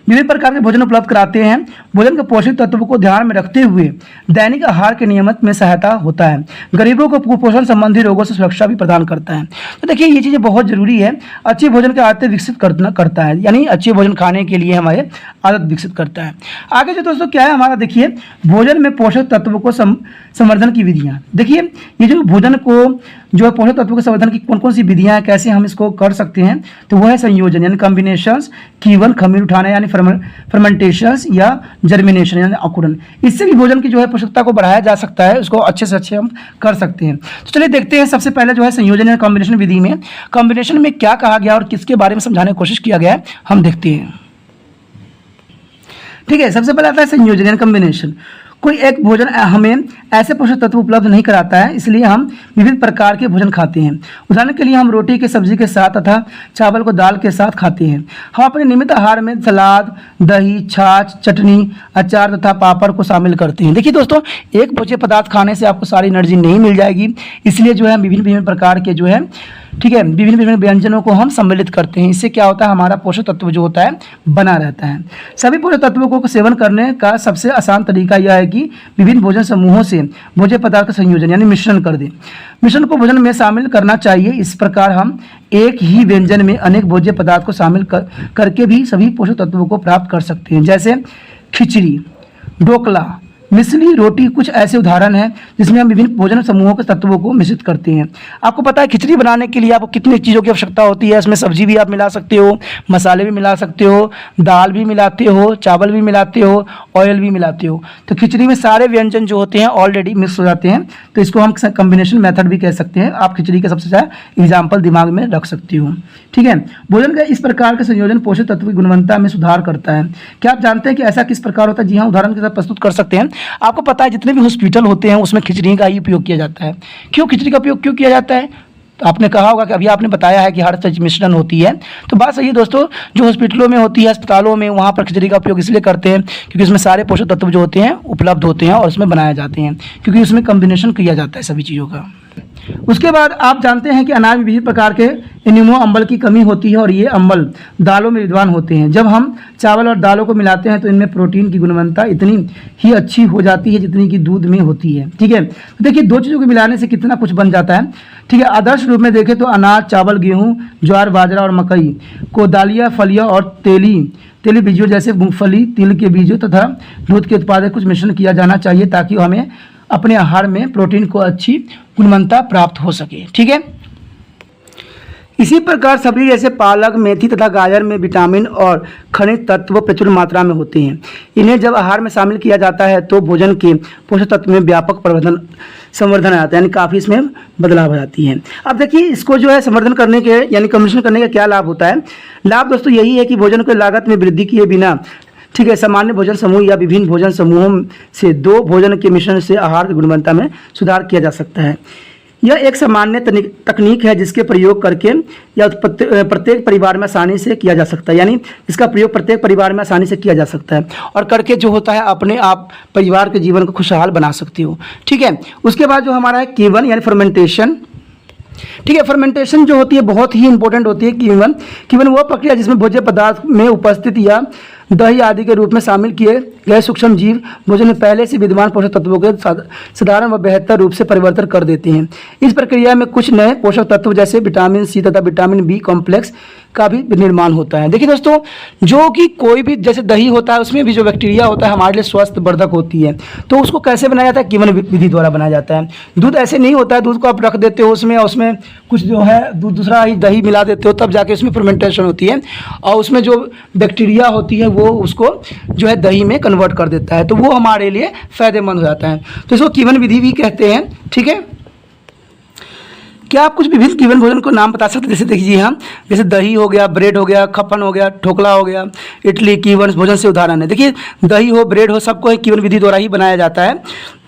विभिन्न प्रकार के भोजन उपलब्ध कराते हैं। भोजन के पोषक तत्वों को ध्यान में रखते हुए दैनिक आहार के नियमित में सहायता होता है। गरीबों को कुपोषण संबंधी रोगों से सुरक्षा भी प्रदान करता है। तो देखिए ये चीज़ें बहुत जरूरी है। अच्छे भोजन की आदतें विकसित करता है, यानी अच्छे भोजन खाने के लिए हमारे आदत विकसित करता है। आगे जो दोस्तों क्या है हमारा, देखिए भोजन में पोषक तत्वों को संवर्धन की विधियाँ। देखिए ये जो भोजन को जो है पोषक तत्वों के संवर्धन की कौन कौन सी विधियाँ हैं, कैसे हम इसको कर सकते हैं, तो वह है संयोजन यानी कॉम्बिनेशंस, कीवल खमीर उठाना यानी फर्मेंटेशंस या जर्मिनेशन यानी अंकुरन। इससे भी भोजन की जो है पोषकता को बढ़ाया जा सकता है, उसको अच्छे से अच्छे हम कर सकते हैं। तो चलिए देखते हैं सबसे पहले जो है संयोजन या कॉम्बिनेशन विधि में कॉम्बिनेशन में क्या कहा गया और किसके बारे में समझाने की कोशिश किया गया है, हम देखते हैं। ठीक है, सबसे पहले आता है संयोजन यानी कॉम्बिनेशन। कोई एक भोजन हमें ऐसे पोषक तत्व उपलब्ध नहीं कराता है, इसलिए हम विविध प्रकार के भोजन खाते हैं। उदाहरण के लिए हम रोटी के सब्जी के साथ तथा चावल को दाल के साथ खाते हैं। हम अपने नियमित आहार में सलाद, दही, छाछ, चटनी, अचार तथा पापड़ को शामिल करते हैं। देखिए दोस्तों, एक भोज्य पदार्थ खाने से आपको सारी एनर्जी नहीं मिल जाएगी, इसलिए जो है विभिन्न विभिन्न प्रकार के जो है ठीक है विभिन्न विभिन्न व्यंजनों को हम सम्मिलित करते हैं। इससे क्या होता है, हमारा पोषक तत्व जो होता है बना रहता है। सभी पोषक तत्वों को सेवन करने का सबसे आसान तरीका यह है कि विभिन्न भोजन समूहों से भोज्य पदार्थ का संयोजन यानी मिश्रण कर दें। मिश्रण को भोजन में शामिल करना चाहिए। इस प्रकार हम एक ही व्यंजन में अनेक भोज्य पदार्थ को शामिल करके भी सभी पोषक तत्वों को प्राप्त कर सकते हैं, जैसे खिचड़ी, ढोकला, मिसली, रोटी कुछ ऐसे उदाहरण हैं जिसमें हम विभिन्न भोजन समूहों के तत्वों को मिश्रित करते हैं। आपको पता है खिचड़ी बनाने के लिए आपको कितनी चीज़ों की आवश्यकता होती है। इसमें सब्जी भी आप मिला सकते हो, मसाले भी मिला सकते हो, दाल भी मिलाते हो, चावल भी मिलाते हो, ऑयल भी मिलाते हो। तो खिचड़ी में सारे व्यंजन जो होते हैं ऑलरेडी मिक्स हो जाते हैं, तो इसको हम कम्बिनेशन मेथड भी कह सकते हैं। आप खिचड़ी का सबसे ज़्यादा एग्जाम्पल दिमाग में रख सकती हो। ठीक है, भोजन का इस प्रकार का संयोजन पोषक तत्व की गुणवत्ता में सुधार करता है। क्या आप जानते हैं कि ऐसा किस प्रकार होता है? जी हाँ, उदाहरण के साथ प्रस्तुत कर सकते हैं। आपको पता है जितने भी हॉस्पिटल होते हैं उसमें खिचड़ी का ही उपयोग किया जाता है। क्यों खिचड़ी का उपयोग क्यों किया जाता है? तो आपने कहा होगा कि अभी आपने बताया है कि हर चीज मिश्रण होती है, तो बात सही है दोस्तों। जो हॉस्पिटलों में होती है, अस्पतालों में, वहाँ पर खिचड़ी का उपयोग इसलिए करते हैं क्योंकि उसमें सारे पोषक तत्व जो होते हैं उपलब्ध होते हैं और उसमें बनाए जाते हैं, क्योंकि उसमें कॉम्बिनेशन किया जाता है सभी चीज़ों का। उसके बाद आप जानते हैं कि अनाज में विभिन्न प्रकार के एनिमो अम्ल की कमी होती है और ये अम्ल दालों में विद्यमान होते हैं। जब हम चावल और दालों को मिलाते हैं तो इनमें प्रोटीन की गुणवत्ता इतनी ही अच्छी हो जाती है जितनी कि दूध में होती है। ठीक है, तो देखिए दो चीज़ों को मिलाने से कितना कुछ बन जाता है। ठीक है, आदर्श रूप में देखें तो अनाज, चावल, गेहूँ, ज्वार, बाजरा और मकई को दालिया, फलिया और तेली बीजों जैसे मूंगफली, तिल के बीजों तथा दूध के उत्पादों कुछ मिश्रण किया जाना चाहिए ताकि हमें अपने आहार में प्रोटीन को अच्छी गुणवत्ता प्राप्त हो सके। ठीक है, इसी प्रकार सब्जी जैसे पालक, मेथी तथा गाजर में विटामिन और खनिज तत्व प्रचुर मात्रा में होते हैं। इन्हें जब आहार में शामिल किया जाता है तो भोजन के पोषक तत्व में व्यापक संवर्धन आता है, यानी काफ़ी इसमें बदलाव आ जाती है। अब देखिए इसको जो है संवर्धन करने के यानी कम्बिनेशन करने का क्या लाभ होता है। लाभ दोस्तों यही है कि भोजन की लागत में वृद्धि किए बिना, ठीक है, सामान्य भोजन समूह या विभिन्न भोजन समूहों से दो भोजन के मिश्रण से आहार की गुणवत्ता में सुधार किया जा सकता है। यह एक सामान्य तकनीक है जिसके प्रयोग करके या प्रत्येक परिवार में आसानी से किया जा सकता है, यानी इसका प्रयोग प्रत्येक परिवार में आसानी से किया जा सकता है और करके जो होता है अपने आप परिवार के जीवन को खुशहाल बना सकते हो। ठीक है, उसके बाद जो हमारा है कीवन यानी फर्मेंटेशन। ठीक है, फर्मेंटेशन जो होती है बहुत ही इंपॉर्टेंट होती है। कीवन वह प्रक्रिया जिसमें भोज्य पदार्थ में उपस्थित या दही आदि के रूप में शामिल किए गए सूक्ष्म जीव भोजन में पहले से विद्यमान पोषक तत्वों के साधारण व बेहतर रूप से परिवर्तन कर देते हैं। इस प्रक्रिया में कुछ नए पोषक तत्व जैसे विटामिन सी तथा विटामिन बी कॉम्प्लेक्स का भी निर्माण होता है। देखिए दोस्तों, जो कि कोई भी जैसे दही होता है उसमें भी जो बैक्टीरिया होता है हमारे लिए स्वास्थ्य वर्धक होती है, तो उसको कैसे बनाया जाता है? कीवन विधि द्वारा बनाया जाता है। दूध ऐसे नहीं होता है, दूध को आप रख देते हो उसमें कुछ जो है दूसरा ही दही मिला देते हो तब जाके उसमें फर्मेंटेशन होती है और उसमें जो बैक्टीरिया होती है वो उसको जो है दही में कन्वर्ट कर देता है, तो वो हमारे लिए फ़ायदेमंद हो जाता है, तो इसको कीवन विधि भी कहते हैं। ठीक है, क्या आप कुछ विभिन्न कीवन भोजन को नाम बता सकते हैं? जैसे देखिए हम, जैसे दही हो गया, ब्रेड हो गया, खप्पन हो गया, ठोकला हो गया, इडली कीवन भोजन से उदाहरण है। देखिए दही हो, ब्रेड हो, सबको कीवन विधि द्वारा ही बनाया जाता है।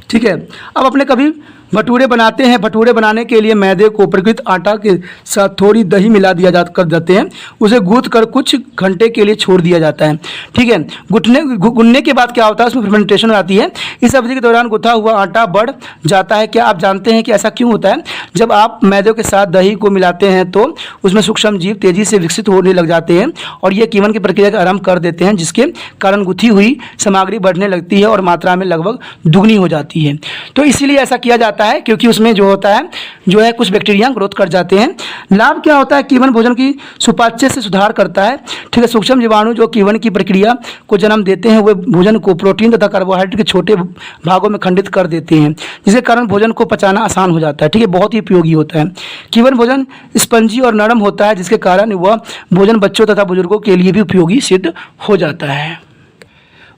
ठीक है, अब अपने कभी भटूरे बनाते हैं, भटूरे बनाने के लिए मैदे को प्रकृत आटा के साथ थोड़ी दही मिला दिया कर देते हैं, उसे गूंथ कर कुछ घंटे के लिए छोड़ दिया जाता है। ठीक है, गूंथने के बाद क्या होता है, उसमें फर्मेंटेशन आती है। इस अवधि के दौरान गूंथा हुआ आटा बढ़ जाता है। क्या आप जानते हैं कि ऐसा क्यों होता है? जब आप मैदे के साथ दही को मिलाते हैं तो उसमें सूक्ष्म जीव तेजी से विकसित होने लग जाते हैं और ये कीवन की प्रक्रिया का आरंभ कर देते हैं, जिसके कारण गुथी हुई सामग्री बढ़ने लगती है और मात्रा में लगभग दुगनी हो जाती है। तो इसीलिए ऐसा किया जाता है क्योंकि उसमें जो होता है जो है कुछ बैक्टीरिया ग्रोथ कर जाते हैं। लाभ क्या होता है? कीवन भोजन की सुपाच्य से सुधार करता है। ठीक है, सूक्ष्म जीवाणु जो कीवन की प्रक्रिया को जन्म देते हैं वे भोजन को प्रोटीन तथा कार्बोहाइड्रेट के छोटे भागों में खंडित कर देते हैं, जिसके कारण भोजन को पचाना आसान हो जाता है। ठीक है, बहुत ही उपयोगी होता है। कीवन भोजन स्पंजी और नरम होता है, जिसके कारण वह भोजन बच्चों तथा बुजुर्गों के लिए भी उपयोगी सिद्ध हो जाता है।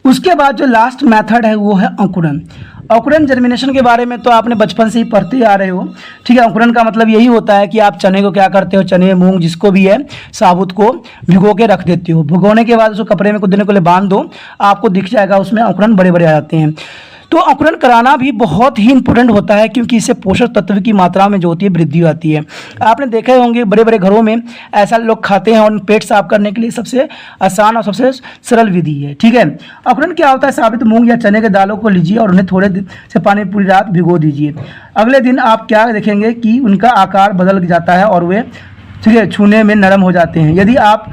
उसके बाद जो लास्ट मेथड है वो है अंकुरन। अंकुरन जर्मिनेशन के बारे में तो आपने बचपन से ही पढ़ते आ रहे हो। ठीक है, अंकुरन का मतलब यही होता है कि आप चने को क्या करते हो, चने मूंग जिसको भी है साबुत को भिगो के रख देते हो। भिगोने के बाद उसको कपड़े में कुछ दिनों के लिए बांध दो, आपको दिख जाएगा उसमें अंकुरन बड़े बड़े आ जाते हैं। तो अंकुरन कराना भी बहुत ही इंपॉर्टेंट होता है क्योंकि इससे पोषक तत्व की मात्रा में जो होती है वृद्धि आती है। आपने देखे होंगे बड़े बड़े घरों में ऐसा लोग खाते हैं और पेट साफ करने के लिए सबसे आसान और सबसे सरल विधि है। ठीक है, अंकुरन क्या होता है? साबुत मूंग या चने के दालों को लीजिए और उन्हें थोड़े दिन से पानी में पूरी रात भिगो दीजिए। अगले दिन आप क्या देखेंगे कि उनका आकार बदल जाता है और वे, ठीक है, छूने में नरम हो जाते हैं। यदि आप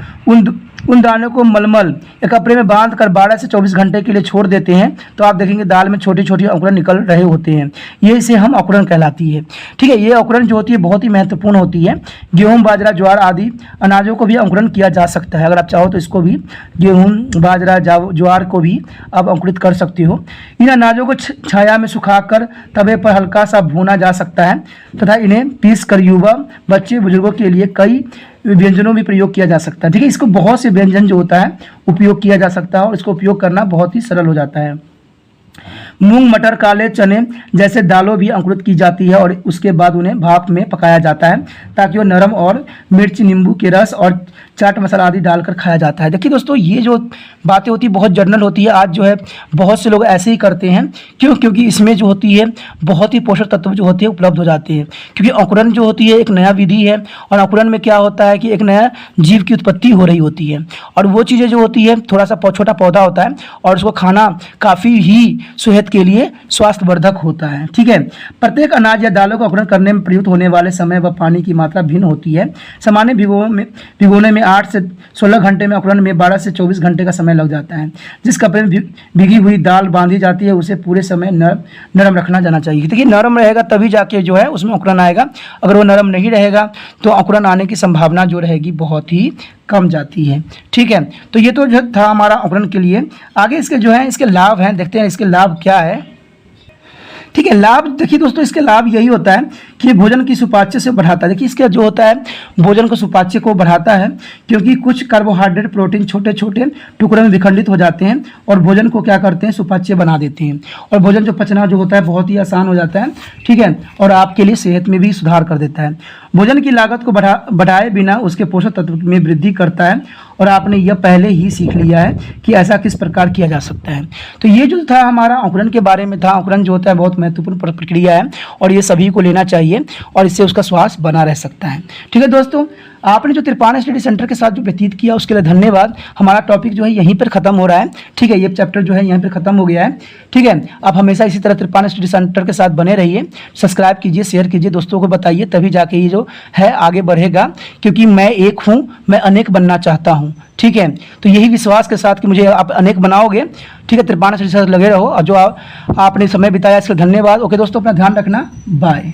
उन दानों को मलमल या कपड़े में बांध कर 12 से 24 घंटे के लिए छोड़ देते हैं तो आप देखेंगे दाल में छोटी छोटी अंकुरन निकल रहे होते हैं। ये इसे हम अंकुरन कहलाती है। ठीक है, ये अंकुरन जो होती है बहुत ही महत्वपूर्ण होती है। गेहूं, बाजरा, ज्वार आदि अनाजों को भी अंकुरन किया जा सकता है। अगर आप चाहो तो इसको भी गेहूं, बाजरा, ज्वार को भी आप अंकुरित कर सकते हो। इन अनाजों को छाया में सुखाकर तवे पर हल्का सा भूना जा सकता है तथा इन्हें पीस कर युवा, बच्चे, बुजुर्गों के लिए कई व्यंजनों में प्रयोग किया जा सकता है। ठीक है, इसको बहुत से व्यंजन जो होता है उपयोग किया जा सकता है और इसको उपयोग करना बहुत ही सरल हो जाता है। मूंग, मटर, काले चने जैसे दालों भी अंकुरित की जाती है और उसके बाद उन्हें भाप में पकाया जाता है ताकि वो नरम और मिर्च, नींबू के रस और चाट मसाला आदि डालकर खाया जाता है। देखिए दोस्तों, ये जो बातें होती है बहुत जनरल होती है। आज जो है बहुत से लोग ऐसे ही करते हैं। क्यों? क्योंकि इसमें जो होती है बहुत ही पोषक तत्व जो होते हैं उपलब्ध हो जाते हैं। क्योंकि अंकुरन जो होती है एक नया विधि है और अंकुरन में क्या होता है कि एक नया जीव की उत्पत्ति हो रही होती है और वो चीज़ें जो होती है थोड़ा सा छोटा पौधा होता है और उसको खाना काफ़ी ही सेहत सेहत के लिए स्वास्थ्यवर्धक होता है। ठीक है, प्रत्येक अनाज या दालों को अंकुरण करने में प्रयुक्त होने वाले समय व पानी की मात्रा भिन्न होती है। सामान्य भिगोने में 8 से 16 घंटे में, अंकुरण में 12 से 24 घंटे का समय लग जाता है। जिस कपड़े में भीगी हुई दाल बांधी जाती है उसे पूरे समय नरम रखना जाना चाहिए। देखिए, नरम रहेगा तभी जाके जो है उसमें अंकुरण आएगा। अगर वो नरम नहीं रहेगा तो अंकुरण आने की संभावना जो रहेगी बहुत ही कम जाती है। ठीक है, तो ये तो जो था हमारा अंकुरण के लिए। आगे इसके जो है इसके लाभ हैं, देखते हैं इसके लाभ क्या है। ठीक है, लाभ देखिए दोस्तों, इसके लाभ यही होता है कि भोजन की सुपाच्य से बढ़ाता है। देखिए, इसका जो होता है भोजन को सुपाच्य को बढ़ाता है, क्योंकि कुछ कार्बोहाइड्रेट प्रोटीन छोटे छोटे टुकड़ों में विखंडित हो जाते हैं और भोजन को क्या करते हैं, सुपाच्य बना देते हैं, और भोजन जो पचना जो होता है बहुत ही आसान हो जाता है। ठीक है, और आपके लिए सेहत में भी सुधार कर देता है। भोजन की लागत को बढ़ाए बिना उसके पोषक तत्व में वृद्धि करता है, और आपने यह पहले ही सीख लिया है कि ऐसा किस प्रकार किया जा सकता है। तो ये जो था हमारा अंकुरण के बारे में था। अंकुरण जो होता है बहुत महत्वपूर्ण प्रक्रिया है और ये सभी को लेना चाहिए, और इससे उसका स्वास्थ्य बना रह सकता है। ठीक है दोस्तों, आपने जो त्रिपाण स्टडी सेंटर के साथ जो व्यतीत किया उसके लिए धन्यवाद। हमारा टॉपिक जो है यहीं पर खत्म हो रहा है। ठीक है, ये चैप्टर जो है यहीं पर खत्म हो गया है। ठीक है, आप हमेशा इसी तरह त्रिपाण स्टडी सेंटर के साथ बने रहिए। सब्सक्राइब कीजिए, शेयर कीजिए, दोस्तों को बताइए, तभी जाके ये जो है आगे बढ़ेगा, क्योंकि मैं एक हूँ, मैं अनेक बनना चाहता हूँ। ठीक है, तो यही विश्वास के साथ कि मुझे आप अनेक बनाओगे। ठीक है, त्रिपाण स्टडी से लगे रहो, और जो आपने समय बिताया इसके लिए धन्यवाद। ओके दोस्तों, अपना ध्यान रखना, बाय।